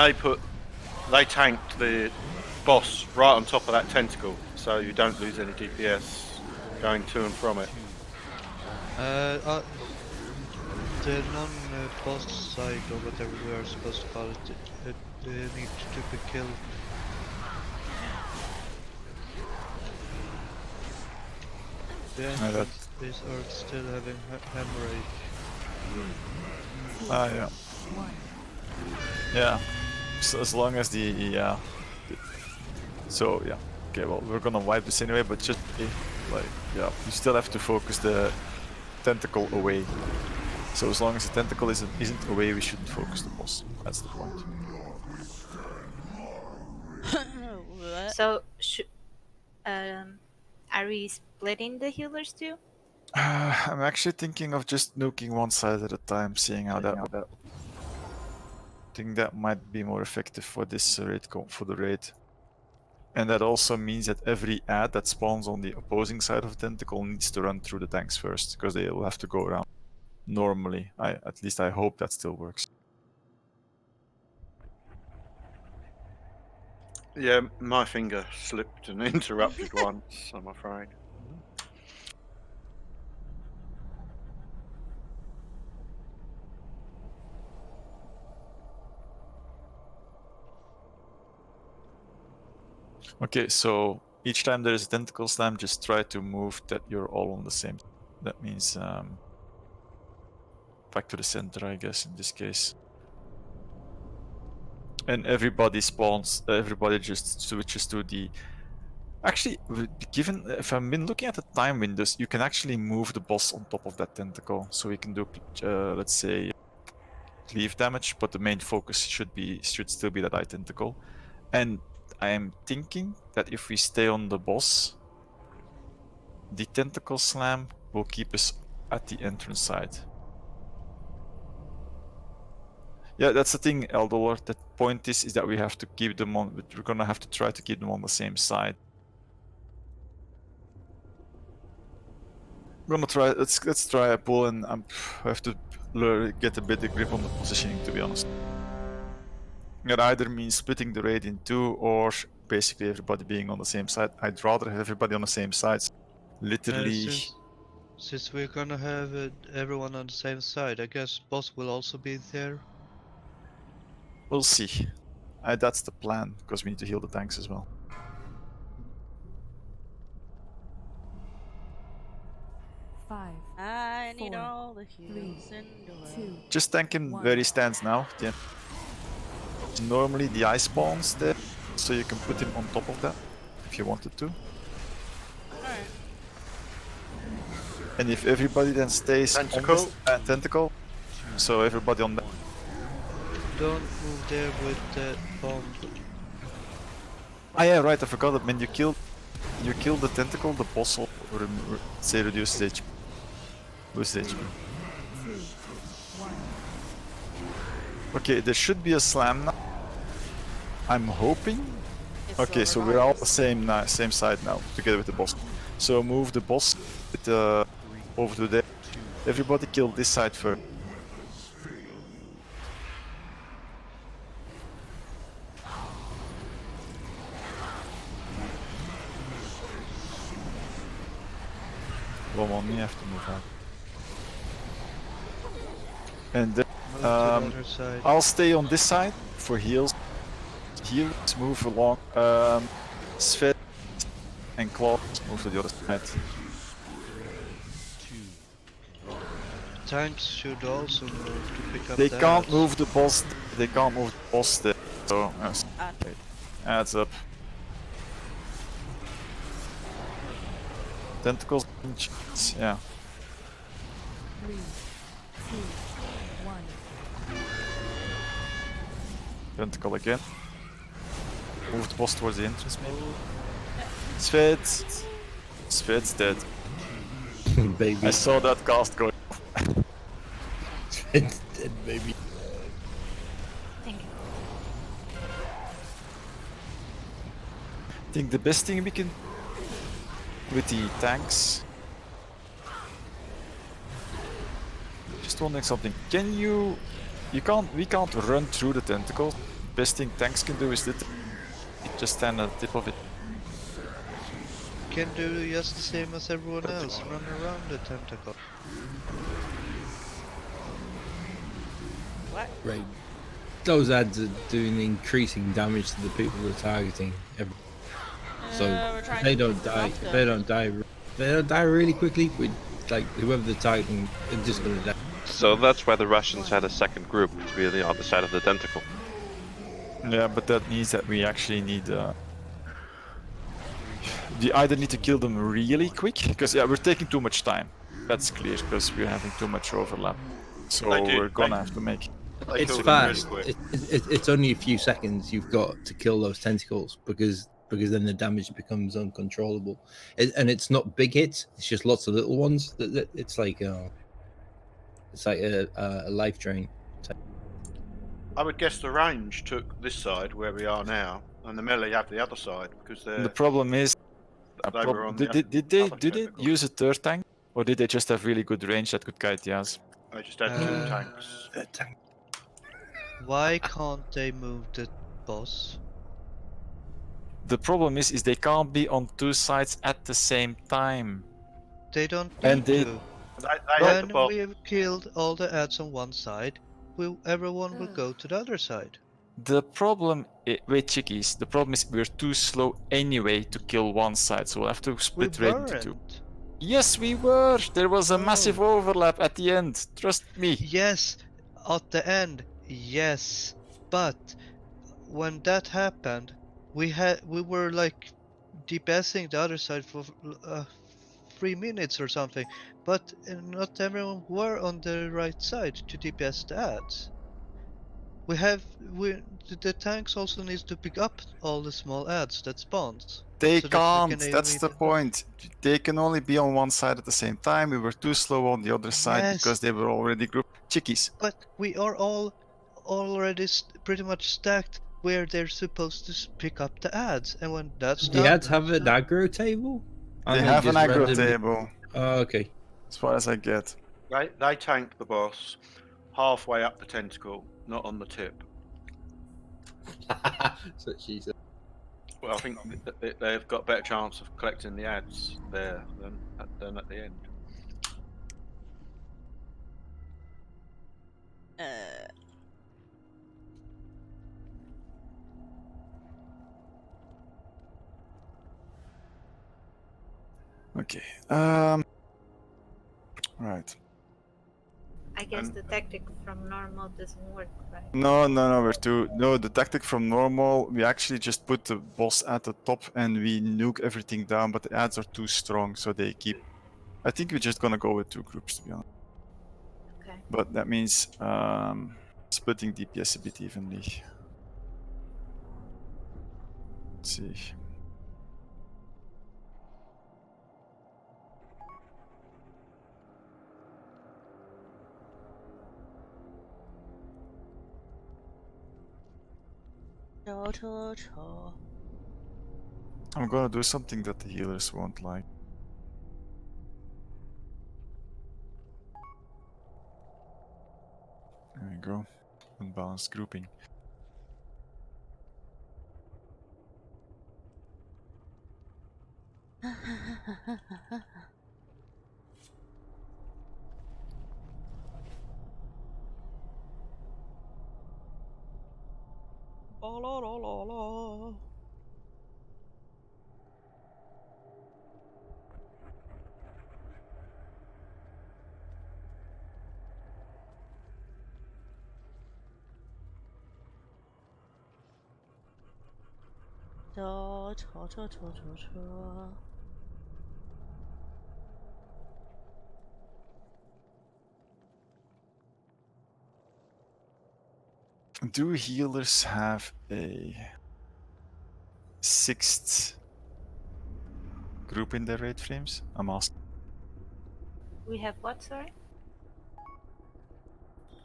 they tanked the boss right on top of that tentacle, so you don't lose any DPS going to and from it. The non-boss side or whatever we are supposed to call it, it needs to be killed. The enemies are still having hemorrhage. Ah, yeah. Yeah. So as long as the so yeah. Okay, well we're gonna wipe this anyway, but just like yeah, you still have to focus the tentacle away. So as long as the tentacle isn't away, we shouldn't focus the boss. That's the point. So, are we splitting the healers too? I'm actually thinking of just nuking one side at a time, seeing how that. I think that might be more effective for this raid for the raid. And that also means that every ad that spawns on the opposing side of the tentacle needs to run through the tanks first, because they will have to go around. Normally, at least I hope that still works. Yeah, my finger slipped and interrupted once, I'm afraid. Okay, so each time there is a tentacle slam, just try to move that you're all on the same. That means back to the center, I guess, in this case. And everybody spawns, everybody just switches to the Actually, given if I've been looking at the time windows, you can actually move the boss on top of that tentacle, so we can do, let's say, cleave damage, but the main focus should still be that eye tentacle. And I am thinking that if we stay on the boss, the tentacle slam will keep us at the entrance side. Yeah, that's the thing, Eldor. The point is that we have to keep them on. We're gonna have to try to keep them on the same side. I'm gonna try. Let's try a pull, and I have to get a better grip on the positioning. To be honest, it either means splitting the raid in two, or basically everybody being on the same side. I'd rather have everybody on the same side. Literally. Since we're gonna have everyone on the same side, I guess boss will also be there. We'll see. That's the plan, because we need to heal the tanks as well. Five. I need 4, all the heals in the world. Just tank him where he stands now. Normally the ice spawns there, so you can put him on top of that if you wanted to. Alright. And if everybody then stays on this tentacle, so everybody on that. Don't move there with that bomb. Ah yeah, right. I forgot that when you kill the tentacle, the boss will say reduce HP. Lose HP. Okay, there should be a slam now. I'm hoping. Okay, so we're all the same side now, together with the boss. So move the boss over to there. Everybody kill this side first. Well, on me, I have to move out. And then, I'll stay on this side for heals. Heals move along. Sphere and claws move to the other side. Tanks should also move to pick up They the can't ads. move the boss. They can't move the boss there. So adds up. Tentacles. Yeah. 3, 2, 1. Tentacle again. Move the boss towards the entrance, maybe. Svet. Svet's dead. Baby. I saw that cast go. Svet's dead, baby. Thank you. I think the best thing we can with the tanks. Just wondering something. Can you? We can't run through the tentacles. Best thing tanks can do is that just stand at the tip of it. Can do just the same as everyone else, run around the tentacle. What? Right. Those ads are doing increasing damage to the people they're targeting. So if they don't die. If they don't die really quickly. Like whoever they're targeting, they're just gonna die. So that's why the Russians had a second group to be on the other side of the tentacle. Yeah, but that means that we actually need. We either need to kill them really quick, because we're taking too much time. That's clear, because we're having too much overlap. So we're gonna have to make. It's fast. It's only a few seconds you've got to kill those tentacles because then the damage becomes uncontrollable. And it's not big hits; it's just lots of little ones. It's like a life drain. I would guess the range took this side where we are now, and the melee have the other side because they're. The problem is, did they use a third tank, or did they just have really good range that could guide the ass? They just had two tanks. Why can't they move the boss? The problem is they can't be on two sides at the same time. They don't And need to. When we've killed all the ads on one side, everyone will go to the other side. The problem, wait, chickies. The problem is we're too slow anyway to kill one side, so we'll have to split raid into two. Yes, we were. There was a massive overlap at the end. Trust me. Yes, at the end, yes. But when that happened, we were like DPSing the other side for 3 minutes or something, but not everyone were on the right side to DPS the ads. The tanks also needs to pick up all the small ads that spawns. They so that we can't. can That's AoE the them down. point. They can only be on one side at the same time. We were too slow on the other side Yes. because they were already grouped. Chickies. But we are all already pretty much stacked where they're supposed to pick up the ads, and when that's The done, ads have an aggro table? They And have an just aggro randomly- table. Oh, okay. As far as I get. They tank the boss halfway up the tentacle, not on the tip. So she said. Well, I think they've got a better chance of collecting the ads there than at the end. Okay. Right. I guess the tactic from normal doesn't work, right? No, we're too. No, the tactic from normal, we actually just put the boss at the top and we nuke everything down, but the ads are too strong, so they keep. I think we're just gonna go with 2 groups, to be honest. Okay. But that means splitting DPS a bit evenly. Let's see. I'm gonna do something that the healers won't like. There we go. Unbalanced grouping. La la la la la. Da, da, da, da, da, da. Do healers have a 6th group in their raid frames? I'm asking. We have what, sorry?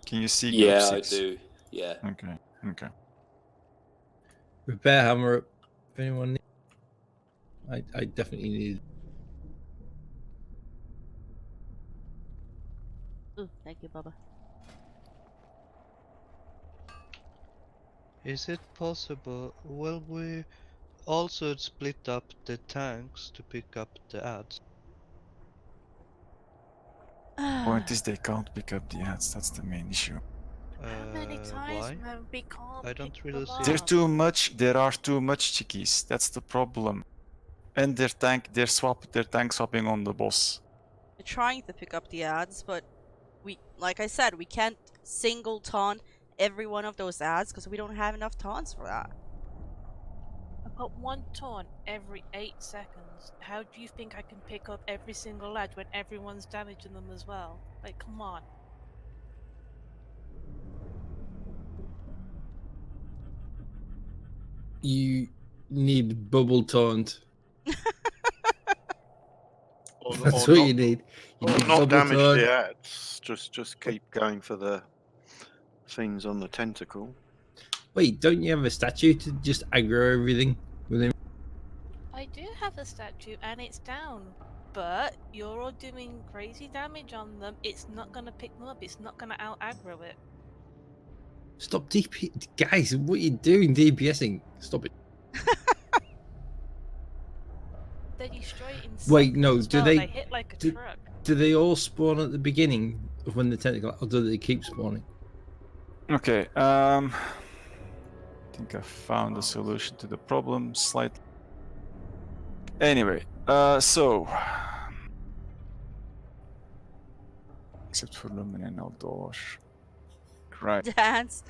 Can you see Yeah, group 6? I do. Yeah. Okay. Okay. Repair hammer up if anyone needs. I definitely need. Ooh, thank you, Bubba. Is it possible? Will we also split up the tanks to pick up the ads? Point is they can't pick up the ads. That's the main issue. How many times Why? have we can't I pick don't really them see There it. up? too much. There are too much chickies. That's the problem. And they're tank swapping on the boss. We're trying to pick up the ads, but like I said, we can't single taunt every one of those ads because we don't have enough taunts for that. I've got 1 taunt every 8 seconds. How do you think I can pick up every single lad when everyone's damaging them as well? Like, come on. You need bubble taunt. That's what you need. You need not bubble damage taunt. the ads. Just keep going for the things on the tentacle. Wait, don't you have a statue to just aggro everything with him? I do have a statue and it's down, but you're all doing crazy damage on them. It's not gonna pick them up. It's not gonna out aggro it. Stop DP, guys! What are you doing? DPSing? Stop it! They destroy it in Wait, seconds no. as Do well. they? They hit like a truck. Do they all spawn at the beginning of when the tentacle, or do they keep spawning? Okay. I think I found a solution to the problem slightly. Anyway, so except for Lumen and Outdoor. Right. Dance.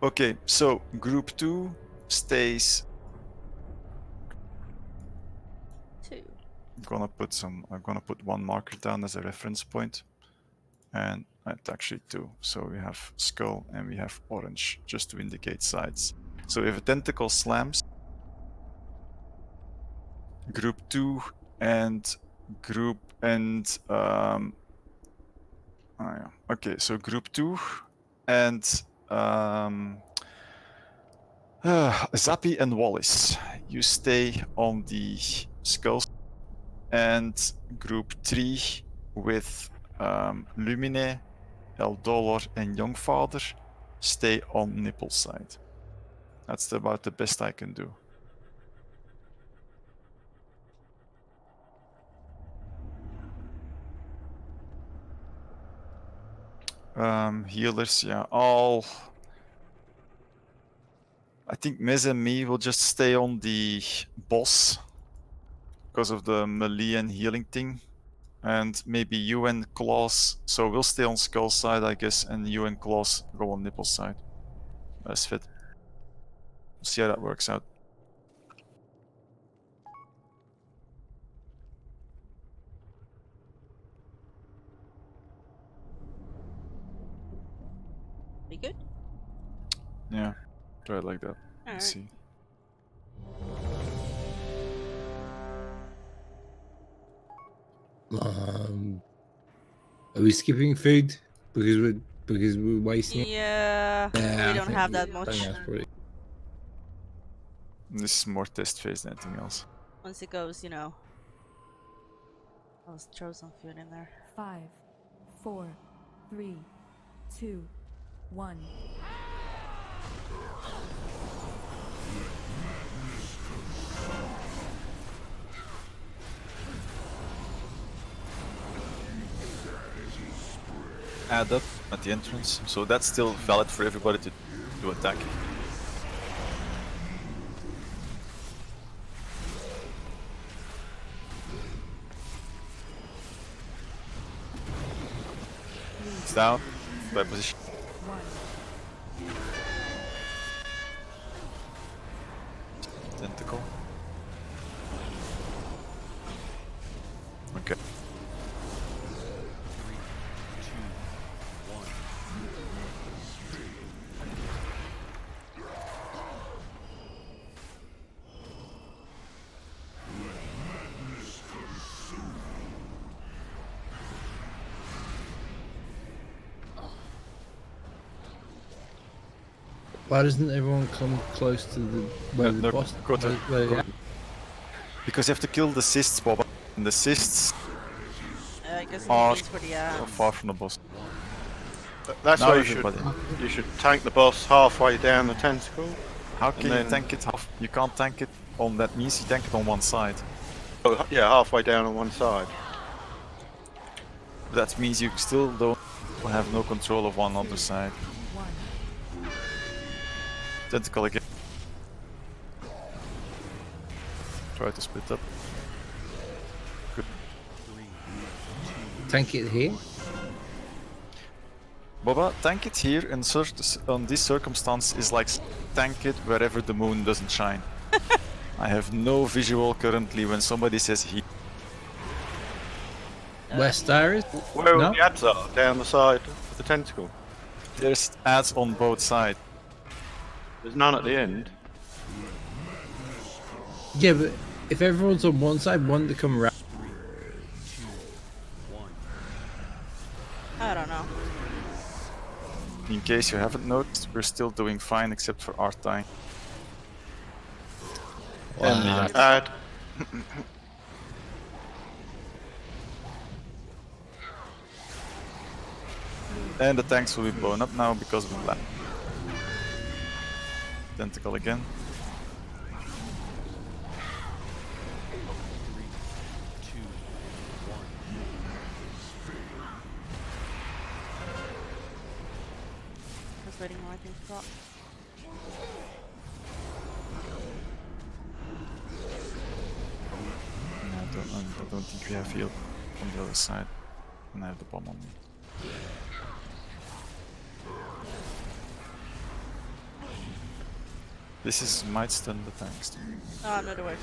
Okay, so group 2 stays. 2. I'm gonna put one marker down as a reference point, and it's actually 2. So we have skull and we have orange, just to indicate sides. So if a tentacle slams, group 2 and group and oh yeah. Okay, so group 2 and Zappi and Wallace, you stay on the skulls, and group 3 with Lumine, El Dollar, and Youngfather stay on nipple side. That's about the best I can do. Healers, yeah, all. I think Miz and me will just stay on the boss because of the melee and healing thing. And maybe you and Klaus, so we'll stay on skull side, I guess, and you and Klaus go on nipple side. That's fit. We'll see how that works out. We good? Yeah, try it like that. Alright. See. Are we skipping food because we're wasting? Yeah, Yeah, we I don't think have we- that I much. think that's pretty. This is more test phase than anything else. Once it goes, you know. I'll throw some food in there. 5, 4, 3, 2, 1. Add up at the entrance, so that's still valid for everybody to attack. It's down by position. Tentacle. Okay. Why doesn't everyone come close to the where the boss? Because you have to kill the cysts, Boba. And the cysts I guess are it's for the ads. far from the boss. That's Now why everybody. you should tank the boss halfway down the tentacle. How can then- you tank it half? You can't tank it on that means you tank it on one side. Oh, yeah, halfway down on one side. That means you still don't have no control of one other side. Tentacle again. Try to split up. Good. Tank it here. Boba, tank it here in on this circumstance is like tank it wherever the moon doesn't shine. I have no visual currently when somebody says he. Where Star is? Where No? all the ads are, down the side of the tentacle. There's ads on both sides. There's none at the end. Yeah, but if everyone's on one side, one to come around. I don't know. In case you haven't noticed, we're still doing fine except for art dying. And the ad. And the tanks will be blown up now because of the land. Tentacle again. Just waiting on my thing to drop. I don't think we have heal on the other side. And I have the bomb on me. This might stun the tanks. Oh, I'm not aware.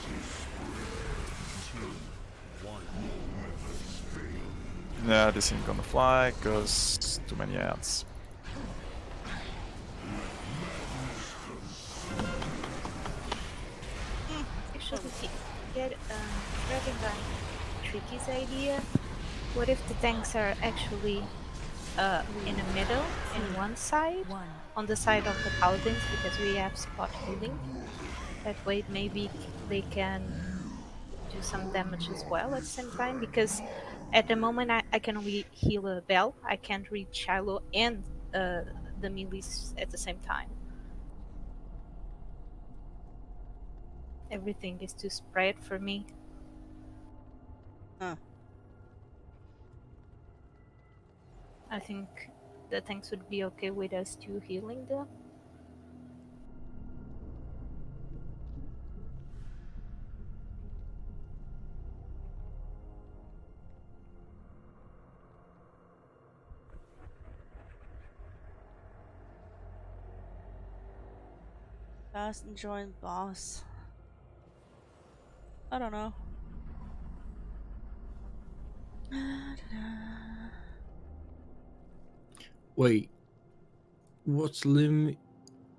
Yeah, this ain't gonna fly, cause too many ads. Actually, get grabbing on Tricky's idea. What if the tanks are actually in the middle, in one side, on the side of the paladins, because we have spot healing. That way, maybe they can do some damage as well at the same time. Because at the moment, I can only heal a Bell. I can't reach Shiloh and the melees at the same time. Everything is too spread for me. Huh. I think the tanks would be okay with us two healing them. Fast and join boss. I don't know. Wait, what's Loom?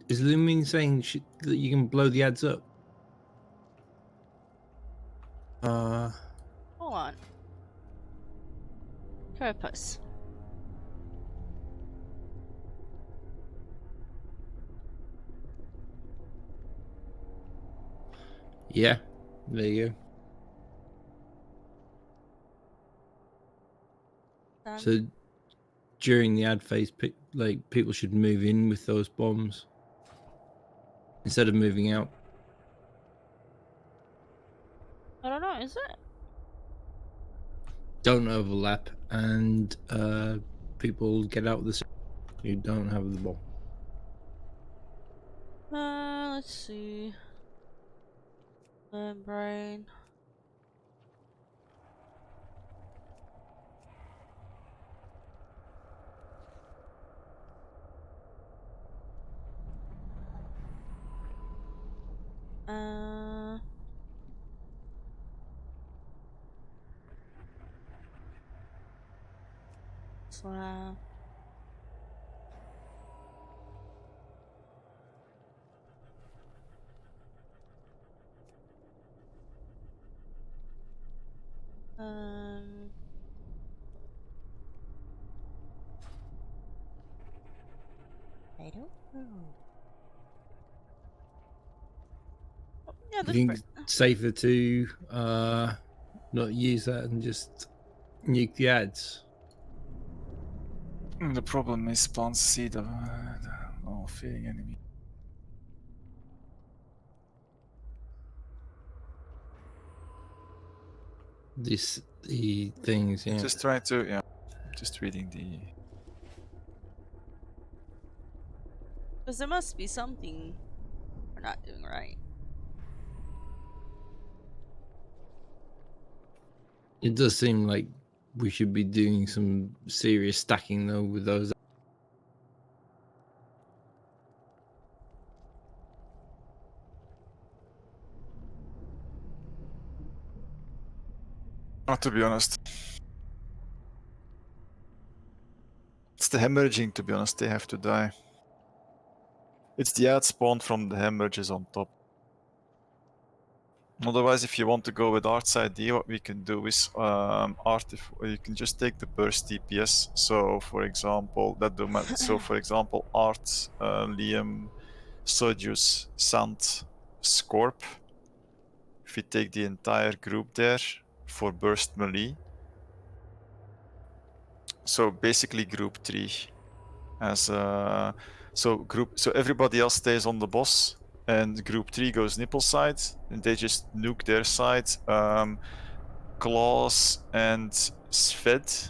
Is Lumin saying that you can blow the ads up? Hold on. Carapace. Yeah, there you go. So during the ad phase, like people should move in with those bombs instead of moving out. I don't know, is it? Don't overlap, and people get out of the who don't have the bomb. Let's see. Membrane. Slab. I don't know. Oh, yeah, I think it's safer to not use that and just nuke the ads. The problem is plants see the fearing enemy. The things, yeah. Just try to, yeah. Just reading the. Because there must be something we're not doing right. It does seem like we should be doing some serious stacking though with those. Not to be honest. It's the hemorrhaging, to be honest, they have to die. It's the ad spawn from the hemorrhages on top. Otherwise, if you want to go with Art's idea, what we can do is Art. If you can just take the burst DPS. So, for example, for example, Art, Liam, Sodius, Sant, Scorp. If we take the entire group there for burst melee. So basically, group 3 as so everybody else stays on the boss. And group 3 goes nipple side, and they just nuke their side. Claws and Sved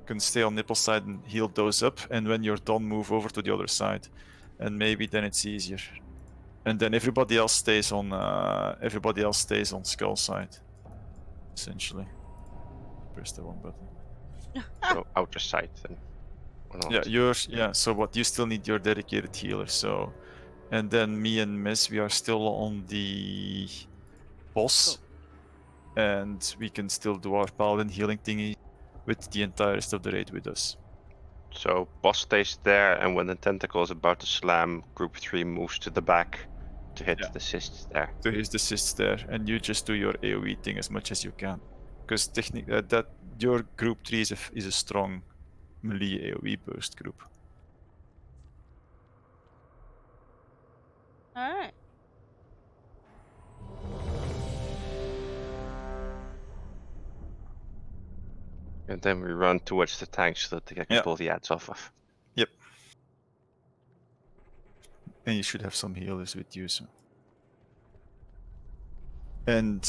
can stay on nipple side and heal those up, and when you're done, move over to the other side, and maybe then it's easier. And then everybody else stays on skull side, essentially. Press the wrong button. So outer side then. Yeah, yours. Yeah. So what? You still need your dedicated healer. So And then me and Miss, we are still on the boss. And we can still do our paladin healing thingy with the entire rest of the raid with us. So boss stays there, and when the tentacle is about to slam, group 3 moves to the back to hit the cysts there. So here's the cysts there, and you just do your AoE thing as much as you can. Because that your group 3 is a strong melee AoE burst group. Alright. And then we run towards the tank so that they can pull the ads off of. Yep. And you should have some healers with you. So. And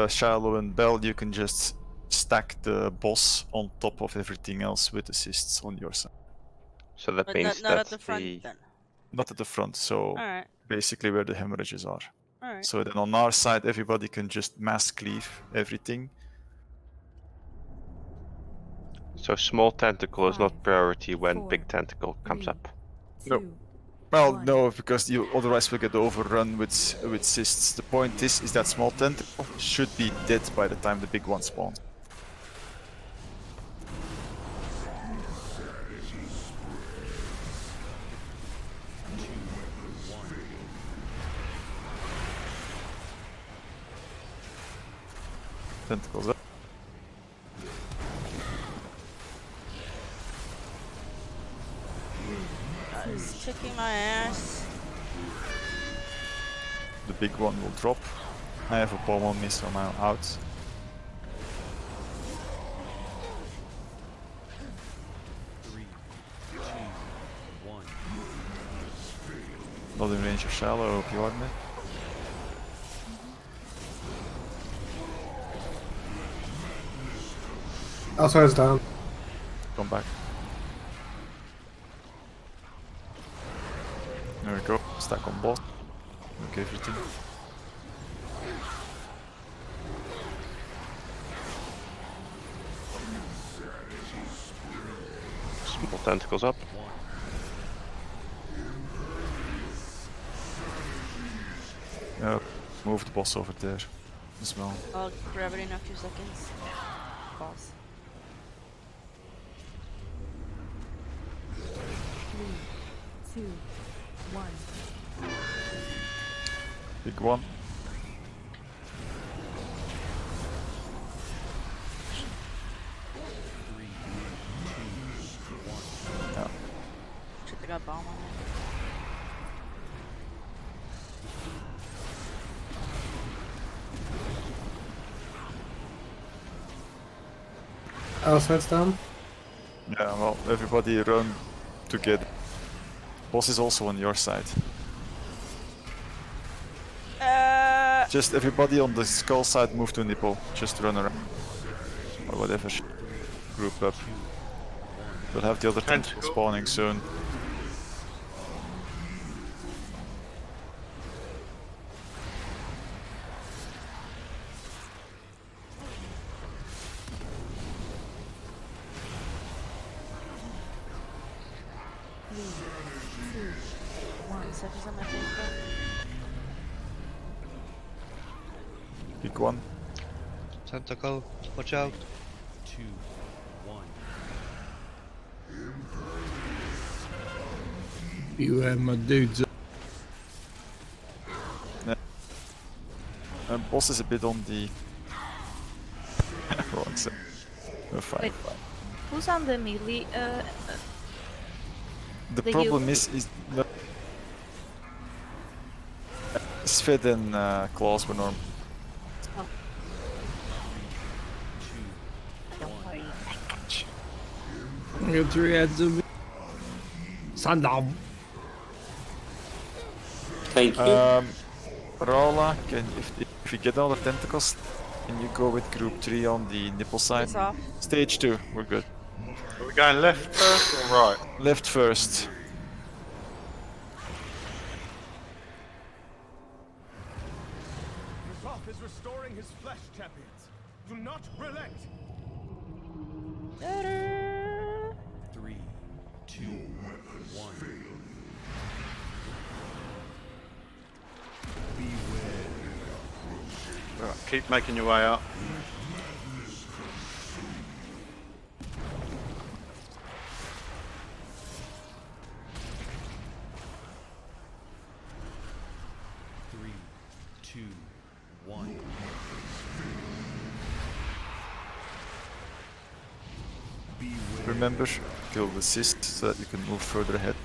Shiloh and Bell, you can just stack the boss on top of everything else with assists on your side. So that But means not that at the front then. Not at the front, so Alright. basically where the hemorrhages are. Alright. So then on our side, everybody can just mass cleave everything. So small tentacle is not priority when 4, big tentacle comes 3, up. No. Well, no, because you otherwise will get overrun with cysts. The point is that small tentacle should be dead by the time the big one spawns. Tentacles up. Guys, kicking my ass. The big one will drop. I have a bomb on me, so I'm out. Not in range of Shallow, I hope you are, man. Outside's down. Come back. There we go. Stack on boss. Okay, everything. Small tentacles up. Move the boss over there as well. I'll grab it in a few seconds. Boss. 3, 2, 1. Big one. Yeah. Should have got bomb on it. Outside's down. Yeah, well, everybody run together. Boss is also on your side. Just everybody on the skull side move to nipple. Just run around. Or whatever. Group up. We'll have the other tentacle spawning soon. Seconds on my finger. Big one. Tentacle, watch out. 2, 1. You have my dudes. Boss is a bit on the wrong side. Fine, Wait. fine. Who's on the melee? The the problem heal- is that Svid and Klaus were normal. Oh. Don't worry, I got you. I got 3 heads of me. Sandam. Thank you. Raula, if you get all the tentacles, can you go with group 3 on the nipple side? It's off. Stage 2, we're good. Are we going left first or right? Left first. Resolve is restoring his flesh, champions. Do not relent. 3, 2, 1. Keep making your way up. Three, two, one. Remember, kill the cyst so that you can move further ahead.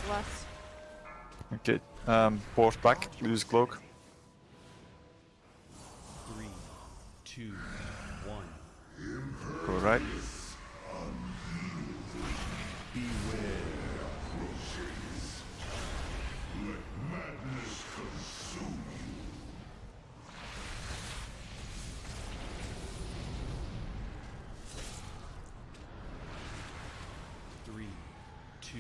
Less. Okay, port back, lose cloak. 3, 2, 1. Go right. Three, two,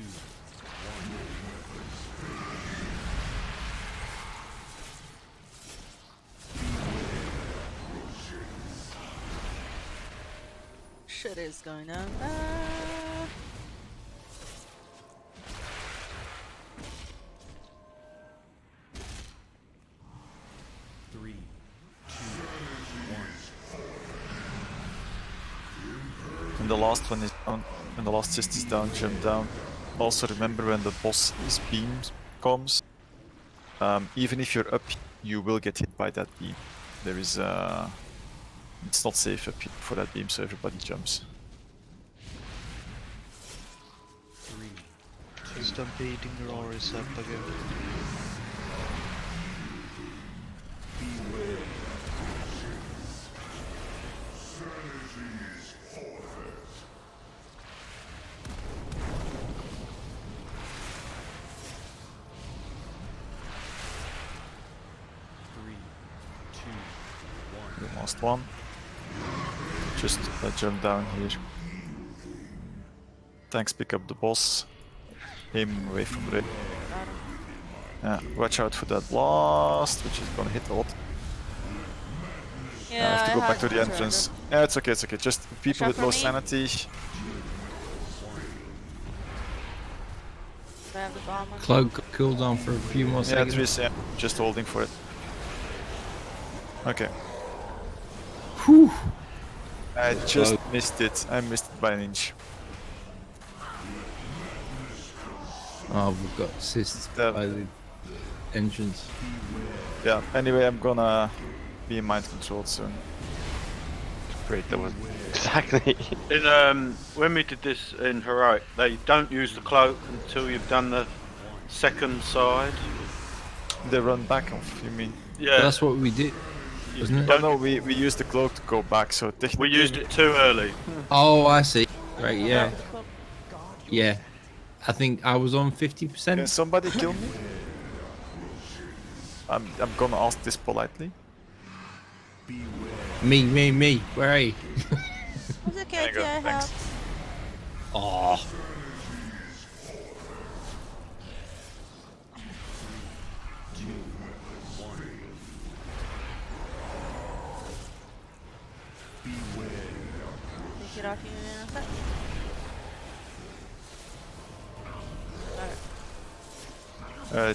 Shit is going on. Three, two, When the last one is down, when the last cyst is down, jump down. Also remember when the boss is beams comes, even if you're up, you will get hit by that beam. There is it's not safe up here for that beam, so everybody jumps. Stampeding roar is up again. The last one. Just jump down here. Tanks pick up the boss. Aim away from the. Yeah, watch out for that blast, which is gonna hit a lot. Yeah, I have to go I back to have the entrance. Yeah, it's okay, it's okay. Just people with low sanity. Do I have the bomb on? Cloak cooldown for a few more seconds. Yeah, 3 just holding for it. Okay. Whew. I just missed it. I missed it by an inch. Oh, we've got assists by the entrance. Yeah, anyway, I'm gonna be mind controlled soon. Great, that was exactly. In when we did this in heroic, they don't use the cloak until you've done the second side. They run back off, you mean? Yeah. But that's what we did, wasn't it? Oh, no, we used the cloak to go back, so technically... We used it too early. Oh, I see. Right, yeah. Yeah. I think I was on 50%. Can somebody kill me? I'm gonna ask this politely. Me. Where are you? It's okay, I helped. Oh. Take it off you in a second.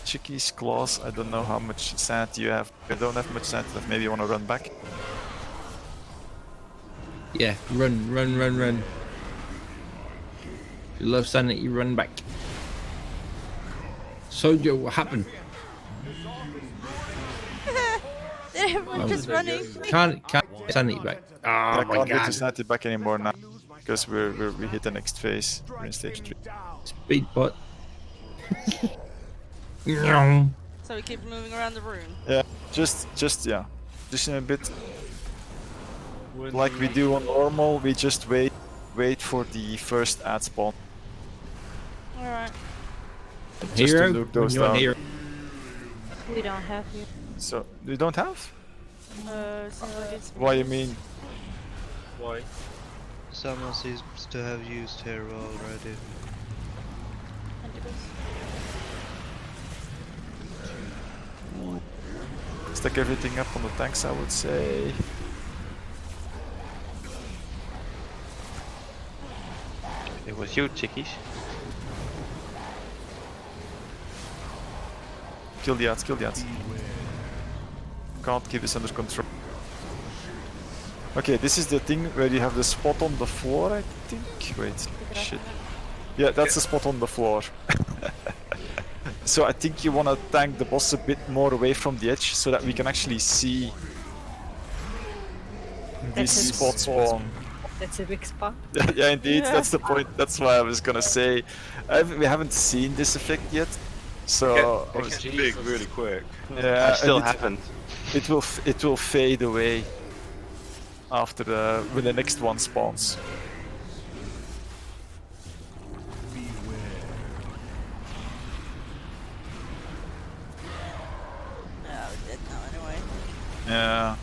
Chicky's claws, I don't know how much sanity you have. I don't have much sanity left, maybe you wanna run back? Yeah, run. If you love sanity, run back. Soldier, what happened? Everyone just running. Can't sanity back. Oh I my can't get god. the sanity back anymore now. Because we hit the next phase. We're in stage 3. Speed bot. So we keep moving around the room. Yeah, just yeah. Just in a bit. Like we do on normal, we just wait for the first ad spawn. Alright. Just Hero? to look those You want down. hero? We don't have here. So you don't have? Seems like it's What do you mean? Why? Someone seems to have used hero already. Stack everything up on the tanks, I would say. It was you, chickies. Kill the ads, kill the ads. Can't keep this under control. Okay, this is the thing where you have the spot on the floor, I think. Wait, shit. Yeah, that's the spot on the floor. So I think you want to tank the boss a bit more away from the edge so that we can actually see this spot spawn. That's a big spot. Yeah, indeed, that's the point. That's why I was gonna say. We haven't seen this effect yet, so it gets big really quick. yeah, I still and haven't. It will fade away after when the next one spawns. Yeah, we're dead now anyway. Yeah,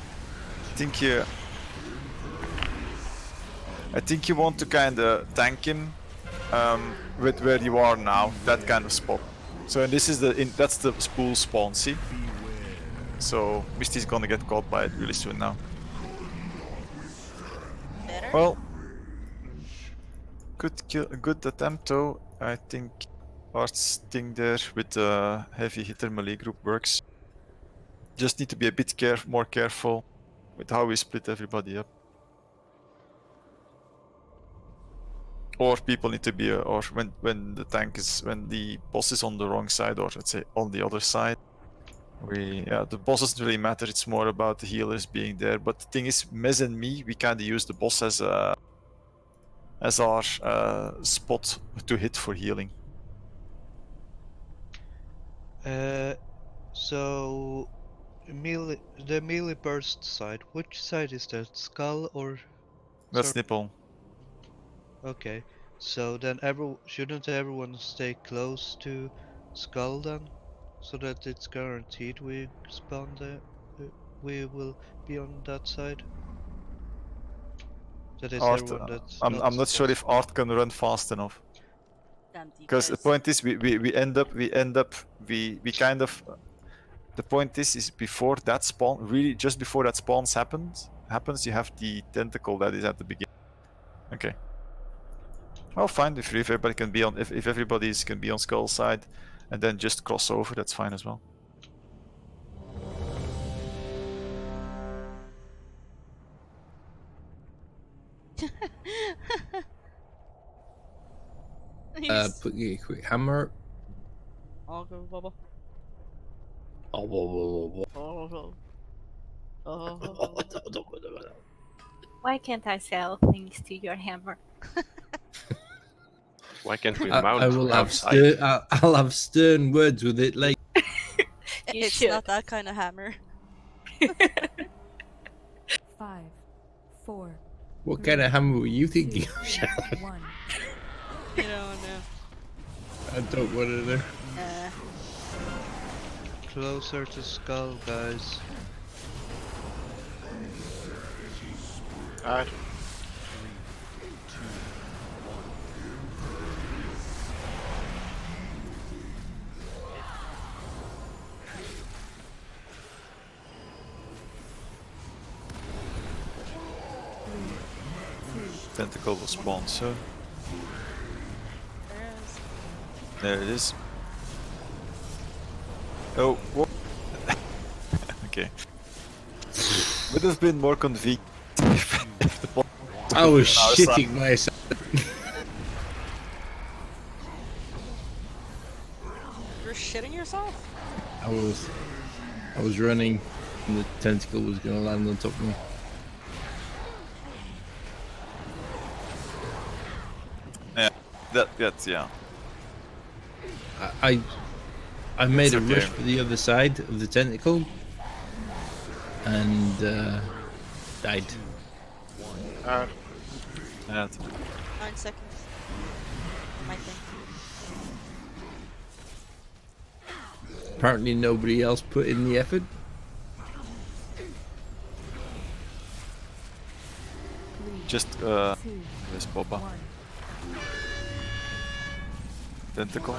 I think you want to kind of tank him with where you are now, that kind of spot. So this is that's the spool spawn, see? So Misty's gonna get caught by it really soon now. Better? Well, good attempt though. I think Art's thing there with the heavy hitter melee group works. Just need to be a bit more careful with how we split everybody up. Or people need to be, or when the boss is on the wrong side, or let's say on the other side, the boss doesn't really matter. It's more about the healers being there. But the thing is, Mez and me, we kind of use the boss as our spot to hit for healing. So the melee burst side. Which side is that? Skull or? That's nipple. Okay, so then shouldn't everyone stay close to Skull then, so that it's guaranteed we spawn there. We will be on that side. That is Art, everyone that's I'm not sure if Art can run fast enough. Because the point is, we end up kind of. The point is before that spawn, really just before that spawns happens, you have the tentacle that is at the beginning. Okay. Well, fine. If everybody can be on, if everybody can be on Skull side, and then just cross over, that's fine as well. Put you a quick hammer. I'll go, Bubba. Oh, whoa. Why can't I sell things to your hammer? Why can't we mount I will have outside? I'll have stern words with it later. It's not that kind of hammer. 5, 4. What kind of hammer were you thinking of, Charlotte? 1. You don't know. I don't want to know. Closer to Skull, guys. Alright. Tentacle will spawn soon. There it is. Oh, what? Okay. Would have been more convenient if the ball. I was shitting myself. You're shitting yourself? I was running, and the tentacle was gonna land on top of me. Yeah, that's yeah. I made It's a okay. rush for the other side of the tentacle, and died. Yeah. 9 seconds. My thing. Apparently, nobody else put in the effort. Just where's Boba? Tentacle.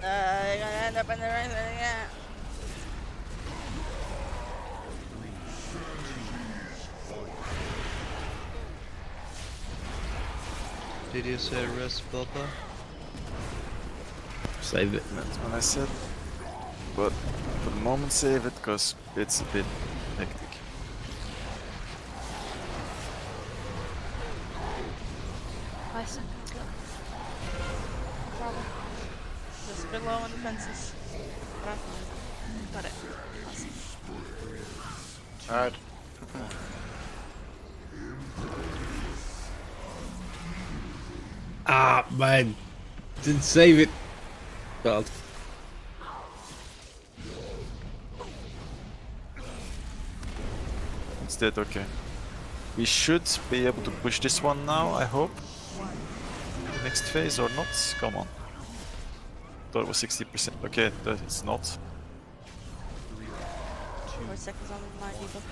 I'm gonna end up in the right thing again. Did you say rest, Boba? Save it. That's what I said. But for the moment, save it because it's a bit hectic. Nice. No problem. Just below on the fences. Got it. Awesome. Alright. Ah, man. Didn't save it. Well. It's dead, okay. We should be able to push this one now, I hope. The next phase or not? Come on. Thought it was 60%. Okay, that it's not. 4 seconds on my people.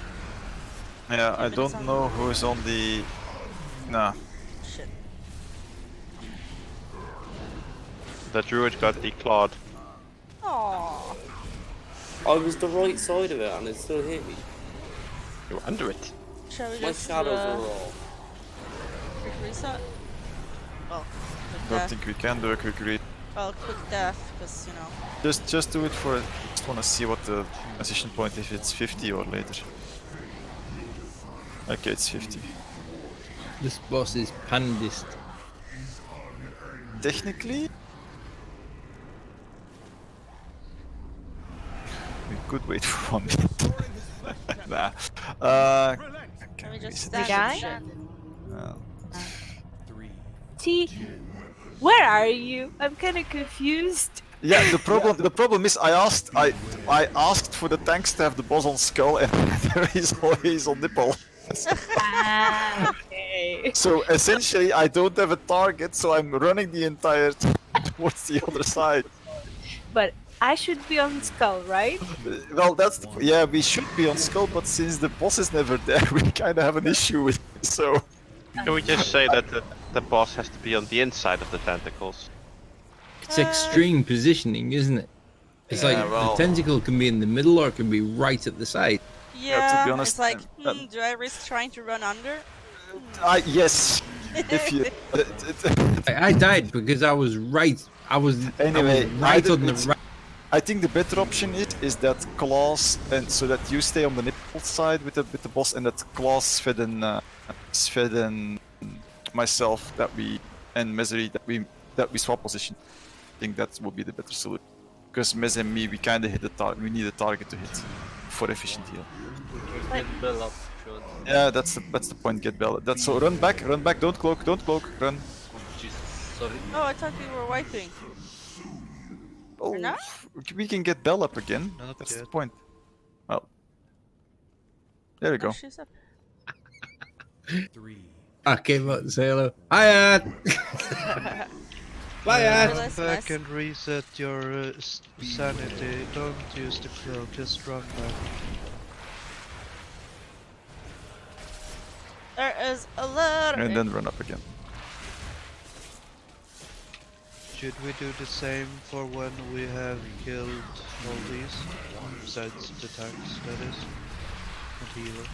Yeah, I don't know who's on the... Nah. Shit. The druid got declawed. Aww. I was the right side of it and it still hit me. You're under it. Shall we My just shadows are all. quick reset? Well, quick Don't death. think we can do a quick read. Well, quick death, because, you know. Just do it for... Just wanna see what the transition point, if it's 50 or later. Okay, it's 50. This boss is pandist. Technically... We could wait for 1 minute. Nah. Can we just The stand guy? shit? No. T, where are you? I'm kind of confused. Yeah, the problem is I asked for the tanks to have the boss on skull and there is always on nipple. Okay. So essentially I don't have a target, so I'm running the entire time towards the other side. But I should be on skull, right? Well, yeah, we should be on skull, but since the boss is never there, we kind of have an issue with it, so... Can we just say that the boss has to be on the inside of the tentacles? It's extreme positioning, isn't it? It's like well- the tentacle can be in the middle or it can be right at the side. Yeah, to be honest, it's like, do I risk trying to run under? Yes. If you... I died because I was right. I was Anyway, right on the right. I think the better option is that claws, and so that you stay on the nipple side with the boss, and that claws, Sven and myself and Misery that we swap position. I think that would be the better solution. Because Mez and me, we kind of hit the target. We need a target to hit for efficient heal. Get Bell up, sure. Yeah, that's the point. Get Bell. That's so. Run back. Don't cloak. Run. Jesus, sorry. Oh, I thought we were wiping. Oh, Or not? we can get Bell up again. Not That's the yet. point. Well, there we Oh, go. she's up. I came out to say hello. Hi, Bye, Really Run nice. back and reset your sanity. Don't use the cloak, just run back. There is a lot of And then run up again. Should we do the same for when we have killed all these? Besides the tanks, that is. And healer.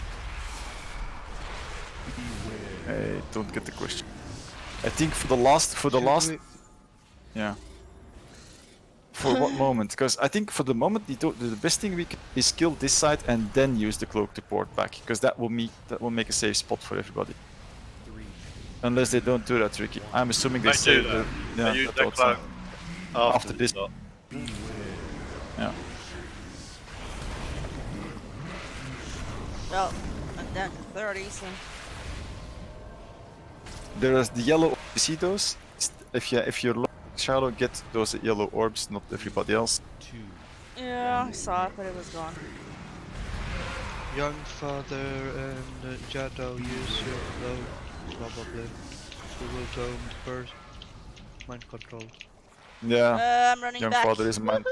I don't get the question. I think for the last, yeah. For what moment? Because I think for the moment the best thing we can is kill this side and then use the cloak to port back, because that will make a safe spot for everybody. Unless they don't do that, Ricky. I'm assuming they say that. Yeah, I use I the thought so. cloak After this. shot. Yeah. Well, I'm down to 30, so... There is the yellow. You see those? If you're low shallow, get those yellow orbs, not everybody else. Yeah, I saw it, but it was gone. Young father and Jado, use your cloak, probably. We will go first. Mind control. Yeah. I'm running Young back. father is mind.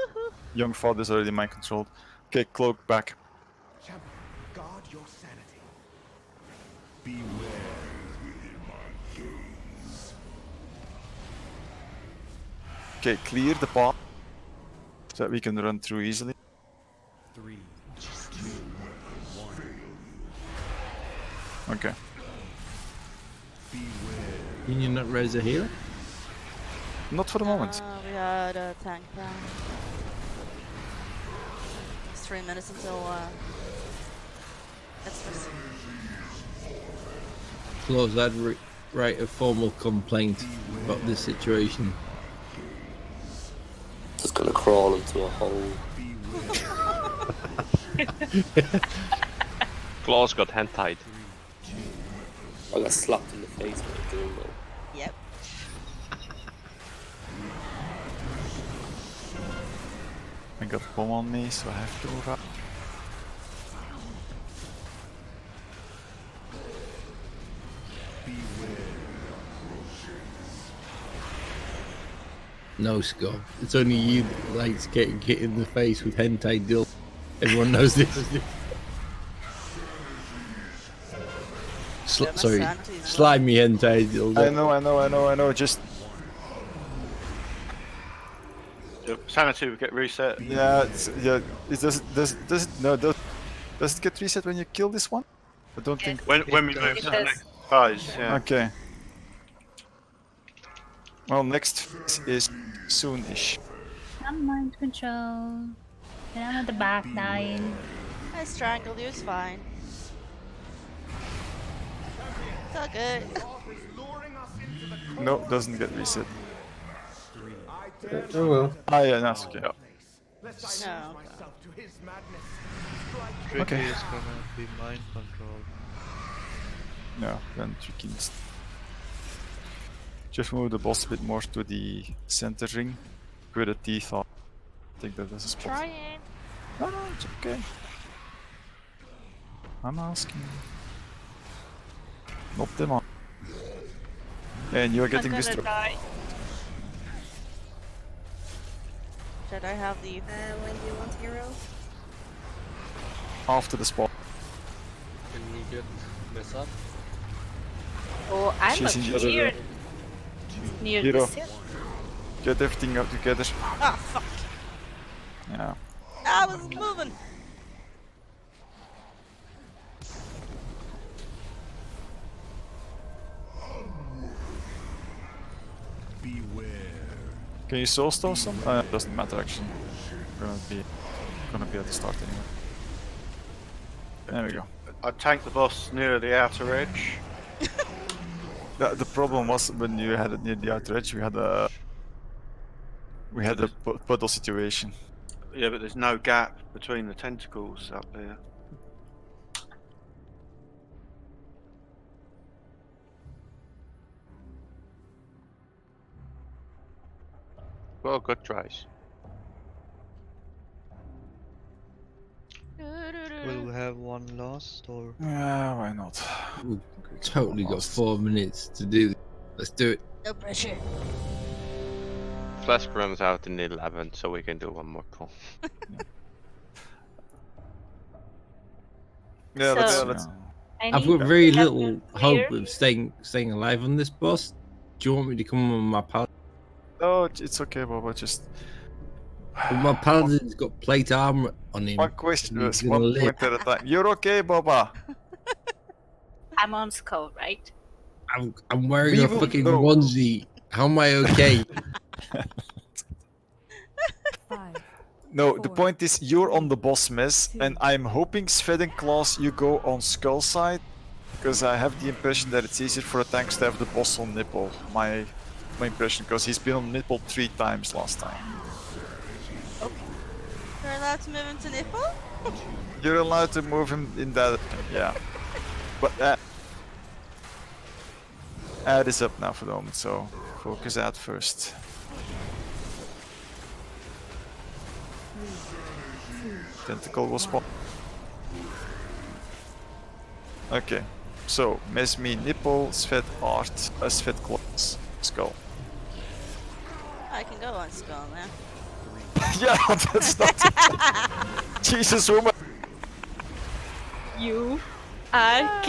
Young father is already mind controlled. Okay, cloak back. Champion, guard your sanity. Beware. Okay, clear the path so that we can run through easily. 3, 2, 1. Okay. Can you not raise a healer? Not for the moment. We had a tank down. It's 3 minutes until Xmas. Claus, I'd write a formal complaint about this situation. Just gonna crawl into a hole. Claws got hand-tied. I got slapped in the face by a dildo. Yep. I got a bomb on me, so I have to move up. No, Scott. It's only you that likes getting hit in the face with hentai dill. Everyone knows this. Sorry, slimy hentai dildo. I know. Just sanity will get reset. yeah. It does it get reset when you kill this one? I don't think. When we move to the next phase, yeah. Okay. Well, next phase is soonish. I'm mind control. And I'm at the back dying. I strangled you, it's fine. It's all good. No, doesn't get reset. Oh well. Ah, yeah, that's okay. No. Tricky Okay. is gonna be mind control. No, then tricky. Just move the boss a bit more to the center ring, where the teeth are. I think that is a spot. Trying. No, it's okay. I'm asking. Not them on. And you're getting destroyed. Should I have the... when do you want hero? After the spot. Can you get mess up? Oh, I'm She's up in here. Near Hero. the city. Get everything up together. Ah, fuck. Yeah. I was moving. Can you soul stone some? Doesn't matter actually. Gonna be at the start anyway. There we go. I tanked the boss near the outer edge. The problem was when you had it near the outer edge, we had a puddle situation. Yeah, but there's no gap between the tentacles up there. Well, good tries. Will we have one last or? Yeah, why not? We've totally got 4 minutes to do this. Let's do it. No pressure. Flask runs out in 11, so we can do one more pull. Yeah, So, let's. I've got very little hope of staying alive on this boss. Do you want me to come on my paladin? Oh, it's okay, Boba. Just. Well, my paladin's got plate armor on him. One question, and he's one gonna live. point at a time. You're okay, Boba. I'm on skull, right? I'm wearing We a will fucking know. onesie. How am I okay? No, the point is you're on the boss mess, and I'm hoping Sven and Klaus you go on skull side, because I have the impression that it's easier for the tanks to have the boss on nipple. My impression, because he's been on nipple 3 times last time. You're allowed to move into nipple? You're allowed to move him in that, yeah. But Ad is up now for the moment, so focus Ad first. Tentacle was spot. Okay, so Mesme nipple, Svet art, Svet claws, skull. I can go on skull now. Yeah, that's not. Jesus, woman. You are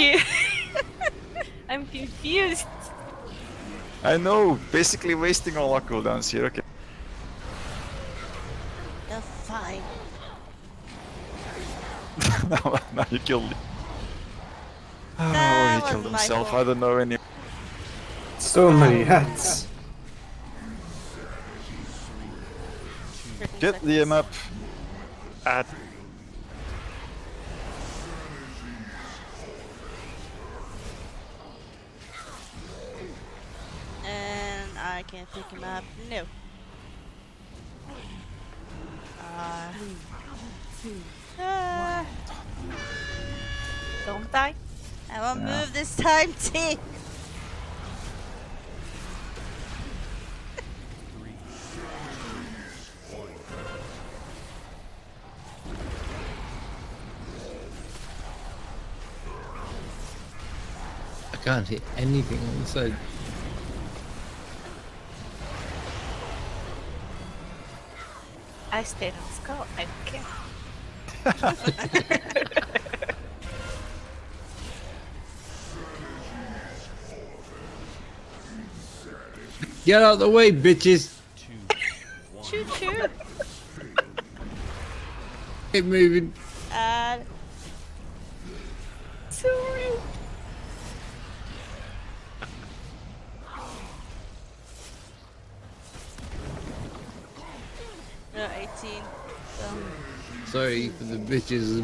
I'm confused. I know, basically wasting all our cooldowns here. Okay. Now you killed him. Or That he killed wasn't my himself, fault. I don't know any. So many hits. Get Liam up. And I can't pick him up. No. Don't die. I will Yeah. move this time, team. I can't hit anything on the side. I stayed on skull. I don't care. Get out of the way, bitches! Choo choo. Keep moving. Sorry. No, 18. Sorry for the bitches.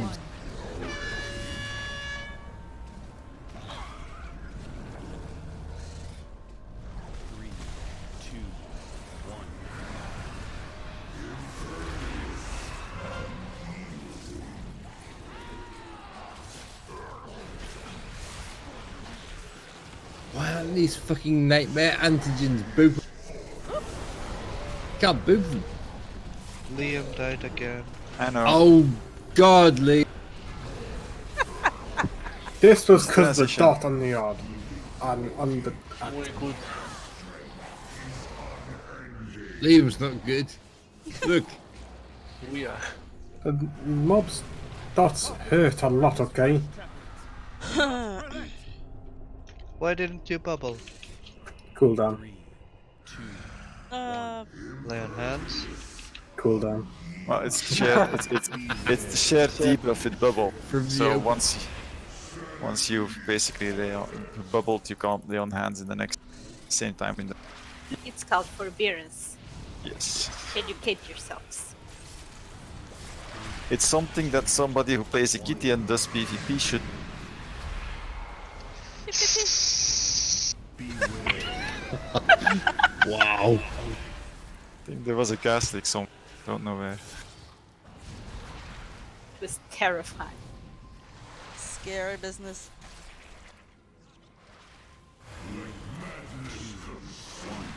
Why aren't these fucking nightmare antigens boop? Can't boop them. Liam died again. I know. Oh, God, Lee. This was because the Transition. dot on the odd. On the. Very good. Liam's not good. Look. We are. The mob's dots hurt a lot, okay? Why didn't you bubble? Cooldown. Lay on hands. Cooldown. Well, it's shared. It's the shared debuff with bubble. So you. once you've basically bubbled, you can't lay on hands in the next same time window. It's called forbearance. Yes. Educate yourselves. It's something that somebody who plays a kitty and does PvP should. Wow. I think there was a gas leak somewhere. Don't know where. It was terrifying. Scary business.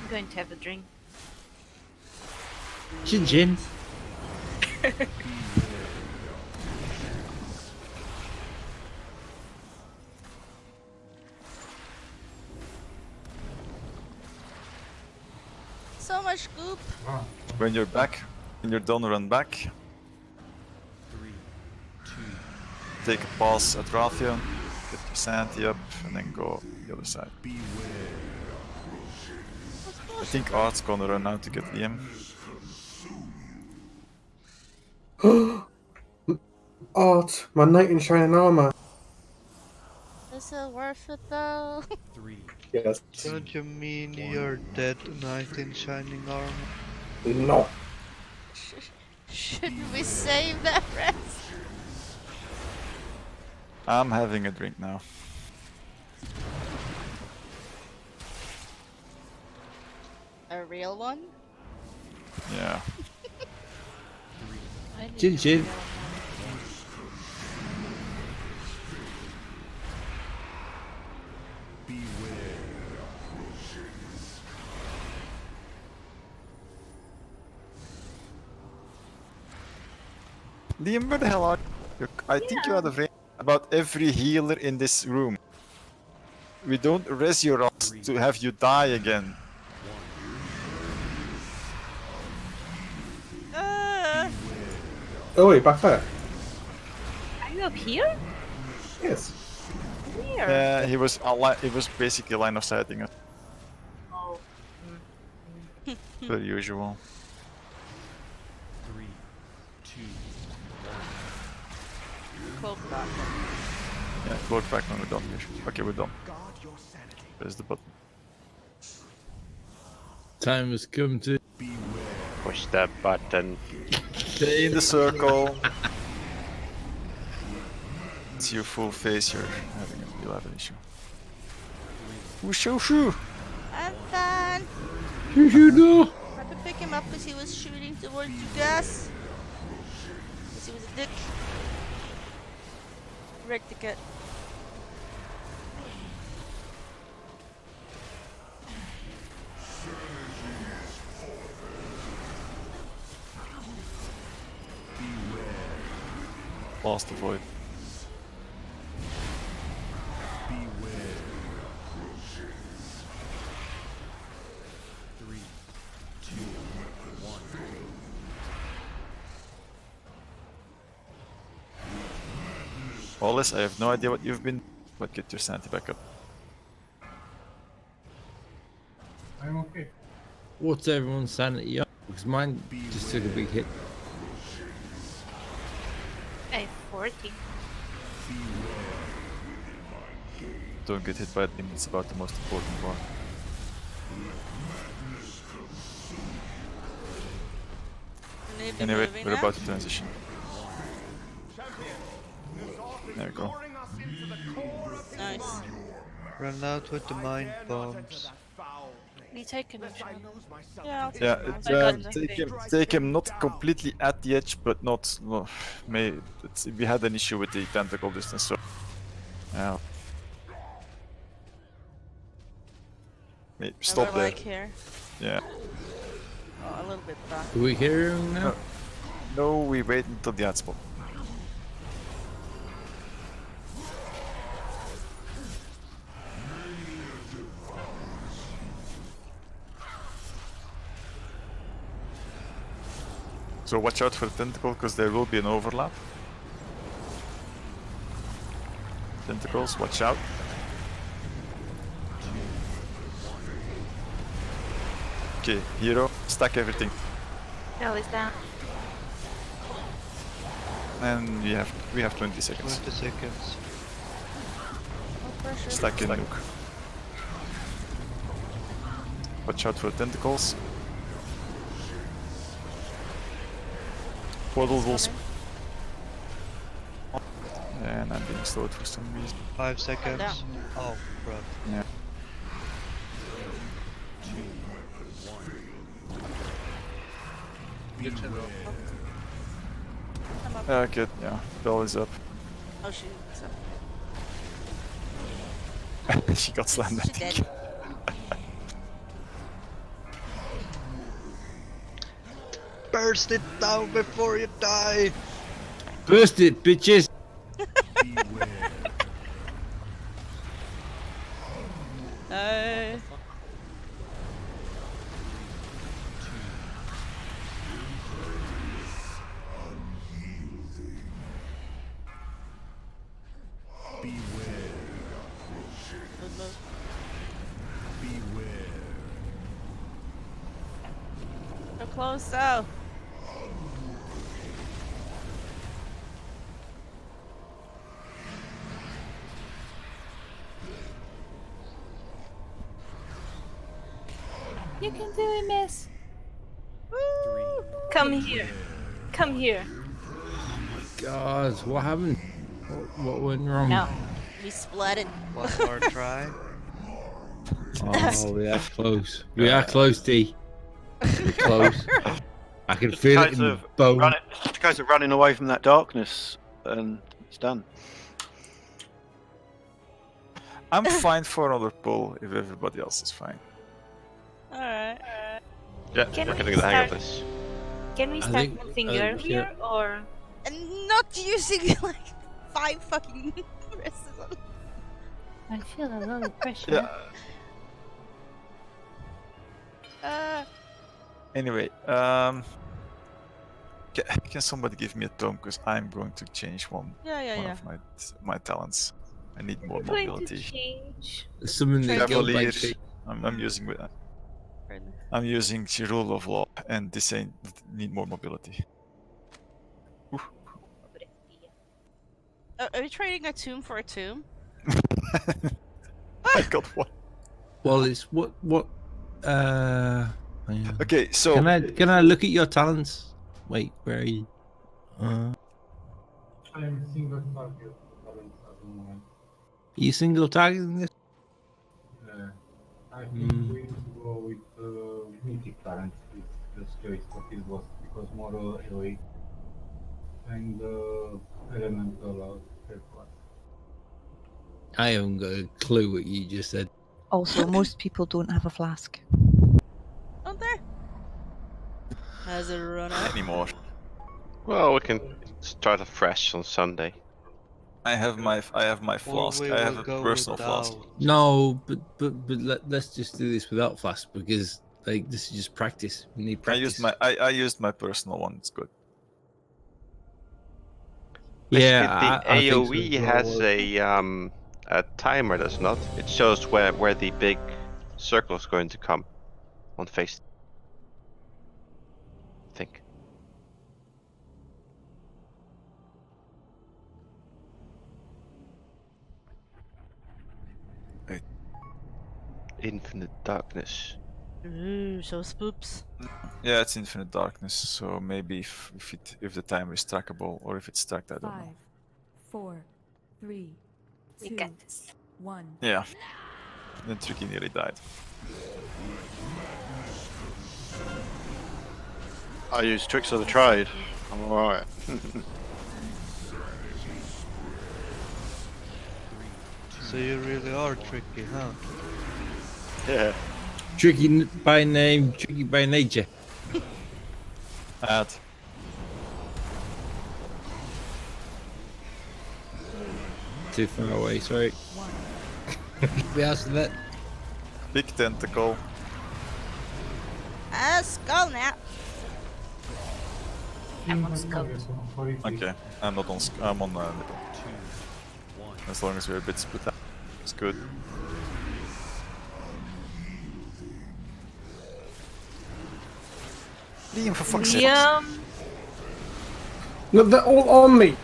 I'm going to have a drink. Chin chin. So much goop. When you're back, when you're done, run back. Take a pause at Rathian, get your sanity up, and then go the other side. I think Art's gonna run out to get Liam. Art, my knight in shining armor. Is it worth it though? Yes. Don't you mean your dead knight in shining armor? No. Shouldn't we save that rest? I'm having a drink now. A real one? Yeah. Chin chin. Liam, where the hell are you? I think you are the range about every healer in this room. We don't res your ass to have you die again. Oh wait, back there. Are you up here? Yes. Where? Yeah, he was basically line of sighting us. Oh. Per usual. cloak back. Yeah, cloak back when we're done here. Okay, we're done. There's the button. Time has come to push that button. Stay in the circle. It's your full face. You'll have an issue. Woo-shoo-shoo! I'm fine. You I could pick him up because he was shooting towards you guys. Because he was a dick. Wreck the cat. Lost the void. Wallace, I have no idea what you've been, but get your sanity back up. I'm okay. What's everyone's sanity on? Because mine just took a big hit. I have 40. Don't get hit by it, it's about the most important part. Anyway, we're about to transition. There we go. Nice. Run out with the mind bombs. We taking him, Sean? Yeah, I'll take Yeah, him. take him not completely at the edge, but not. No, we had an issue with the tentacle distance, so. Yeah. Stop Never there. like here. Yeah. Oh, a little bit back. Do we hear him now? No, we wait until the ad spot. So watch out for the tentacle, because there will be an overlap. Tentacles, watch out. Okay, hero, stack everything. Hell is down. And we have 20 seconds. 20 seconds. No pressure. Stack in nuke. Watch out for the tentacles. Portal will and I'm being slowed for some reason. 5 seconds. Oh, crap. Yeah. I'm up. Okay, yeah. Bell is up. Oh, she's up. She got slammed, I She think. dead. Burst it down before you die! Burst it, bitches! So close south. You can do it, miss. Come here. Come here. God, what happened? What went wrong? No. We splatted. One more try. Oh, we are close. We are close, D. We're close. I can feel it in the bone. You guys are running away from that darkness, and it's done. I'm fine for another pull if everybody else is fine. Alright. Yeah, Can we're we getting the hang of start- this. Can we start moving earlier or? And not using like 5 fucking presses on. I feel a lot of pressure. Anyway, can somebody give me a tome, because I'm going to change one of my talents. I need more I'm going to mobility. change. Summon the guild Cavalier. like I'm using the rule of law, and this ain't need more mobility. Are you trading a tomb for a tomb? I got one. Well, it's what. Hang on. Okay, so can I look at your talents? Wait, where are you? I am single target talent at the moment. Are you single targeting this? I think we need to go with mythic talent. It's the choice for this boss because more AoE and elemental help us. I haven't got a clue what you just said. Also, most people don't have a flask. Don't they? Has it run out? Anymore. Well, we can start afresh on Sunday. I have my flask. we I have will a go personal flask. without. No, but let's just do this without flask because like this is just practice. We need practice. I used my personal one. It's good. Basically, Yeah, the I think so AOE as well. has a timer, does not? It shows where the big circle is going to come on face. I think. Infinite darkness. Ooh, so spoops. Yeah, it's infinite darkness. So maybe if the timer is trackable or if it's tracked, I don't know. 5, 4, 3, We 2, got this. 1. Yeah. Then Tricky nearly died. I use Tricks of the Trade. I'm alright. So you really are tricky, huh? Yeah. Tricky by name, tricky by nature. Add. Too far away, sorry. We asked that. Big tentacle. Skull now. I'm on scope. Okay, I'm not on. I'm on nipple. As long as we're a bit split up, it's good. Liam, for fuck's sake. No, they're all on me.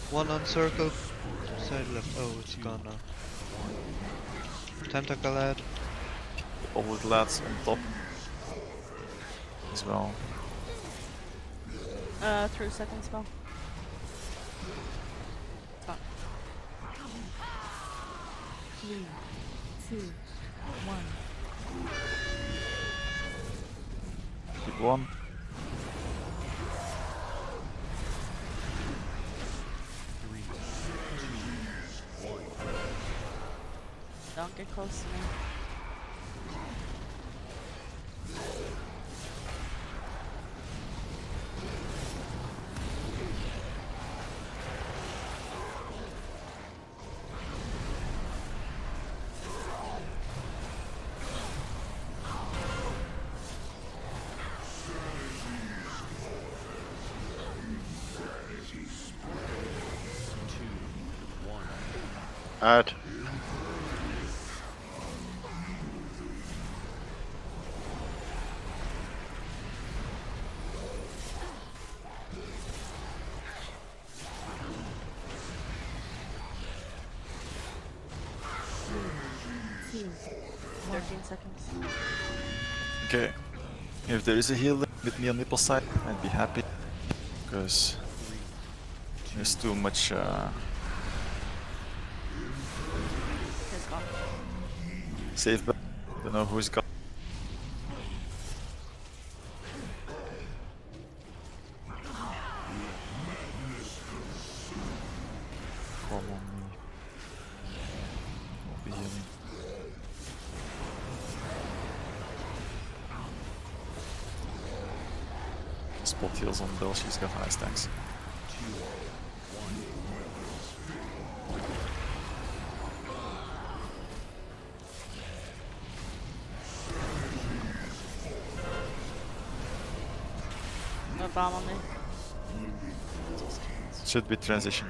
One on circle. Side left. Oh, it's gone now. Tentacle lad. All the lads on top as well. 3 second spell. Oh. 3, 2, 1. Keep one. Don't get close to me. Add. Two, 13 seconds. Okay. If there is a healer with me on nipple side, I'd be happy. Because there's too much. He's gone. Save, but don't know who's got. Follow me. I'll be healing. Spot heals on Bell, she's got high stacks. No bomb on me. Should be transition.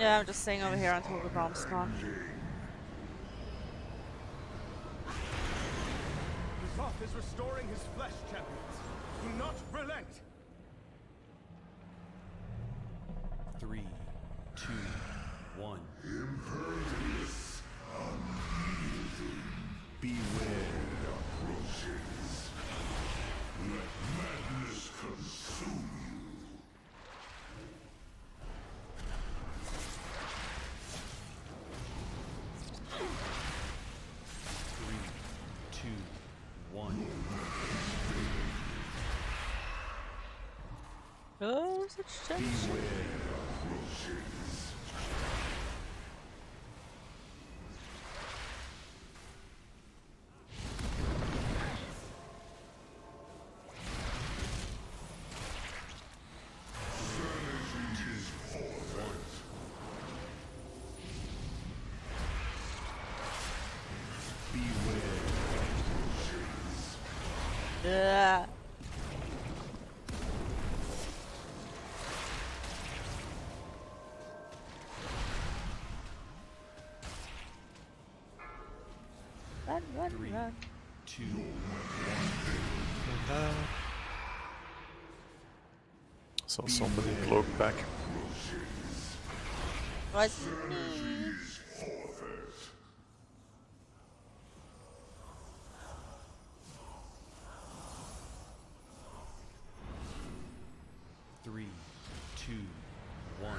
Yeah, I'm just staying over here until the bomb's gone. Azeroth is restoring his flesh, champions. Do not relent. 3, 2, 1. Impervious, unyielding. Beware. Approaches. Let madness consume you. 3, 2, 1. Oh, such tension. Yeah. Run, run, 3, run. 2, 1. So somebody cloak back. Wasn't me. Three, 2, 1.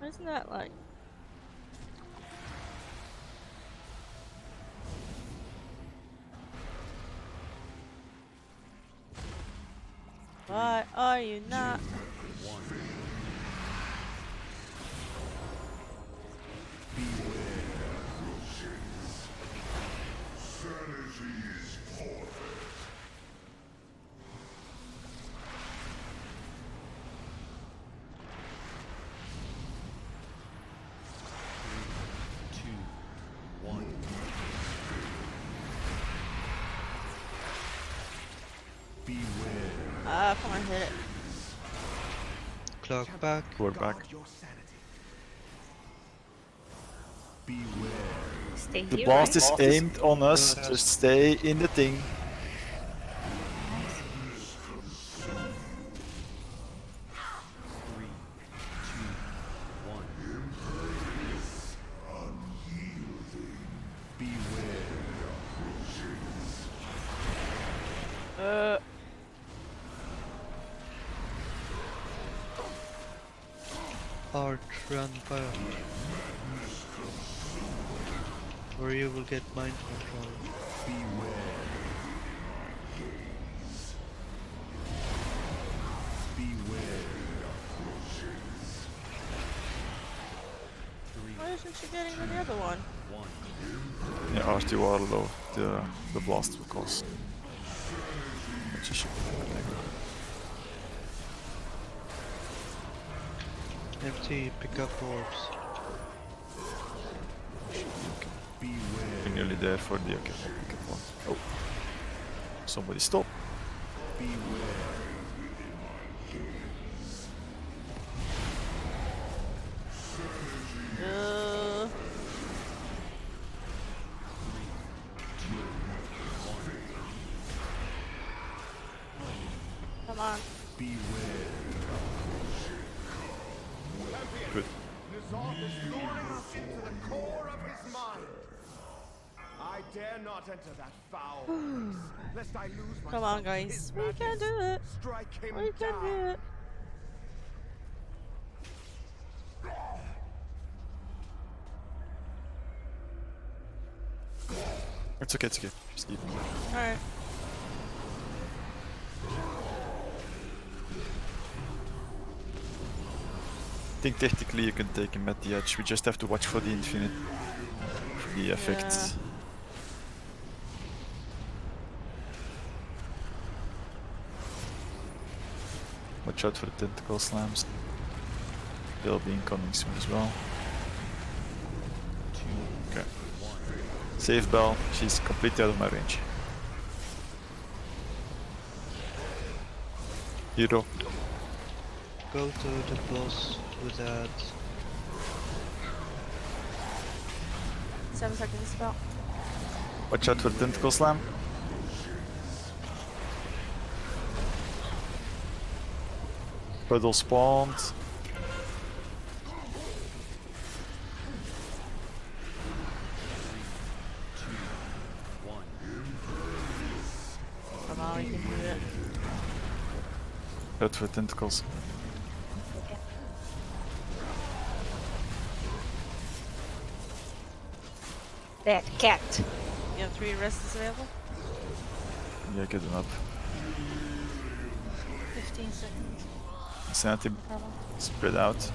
Isn't that like? Why are you not? Ah, come on, hit it. Clock back. Cloak back. Stay The here, blast right? is aimed on us. Just stay in the thing. Art, run back. Or you will get mind control. Why isn't she getting to the other one? Yeah, RT are low. The blast will cause. But she should be there. Empty, pick up orbs. We're nearly there for the okay. Pick up one. Oh, somebody stop. Come on. Good. N'Zoth is luring us into the core of his mind. I dare not enter that foul place, lest I lose myself. Come on, in guys. his We can madness. do it. Strike him We can down. do it. It's okay, it's okay. Just keep going. Alright. I think technically you can take him at the edge. We just have to watch for the infinite. For the effects. Watch out for the tentacle slams. They'll be incoming soon as well. Okay. Save Bell. She's completely out of my range. Hero. Go to the boss with that. 7 seconds spell. Watch out for the tentacle slam. Puddle spawned. Come on, we can do it. Out for tentacles. That cat. You have 3 rests available? Yeah, get them up. 15 seconds. Sanity spread out.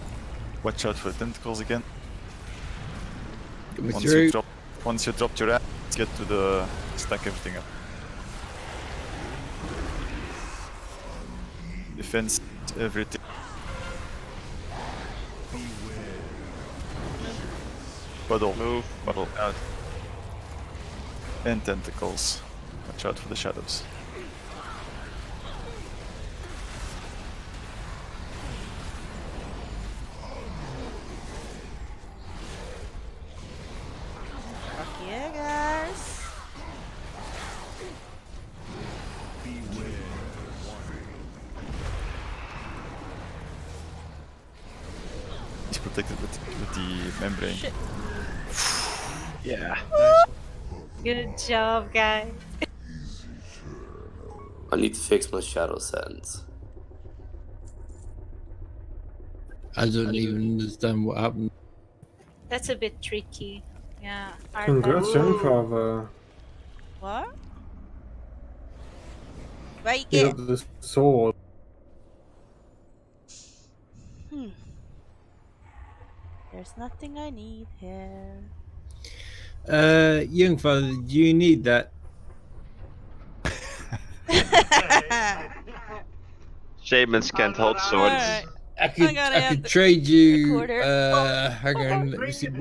Watch out for the tentacles again. Once you drop your ass, get to the stack everything up. Defense, everything. Puddle. Move. Puddle out. And tentacles. Watch out for the shadows. Fuck yeah, guys. He's protected with the membrane. Shit. Yeah. Good job, guys. I need to fix my shadow sense. I don't even understand what happened. That's a bit tricky. Yeah. Congrats, Grandfather. What? Right, You get. got the sword. There's nothing I need here. Young father, do you need that? Shamans can't hold swords. Alright. I could trade you. Hang on, let me see what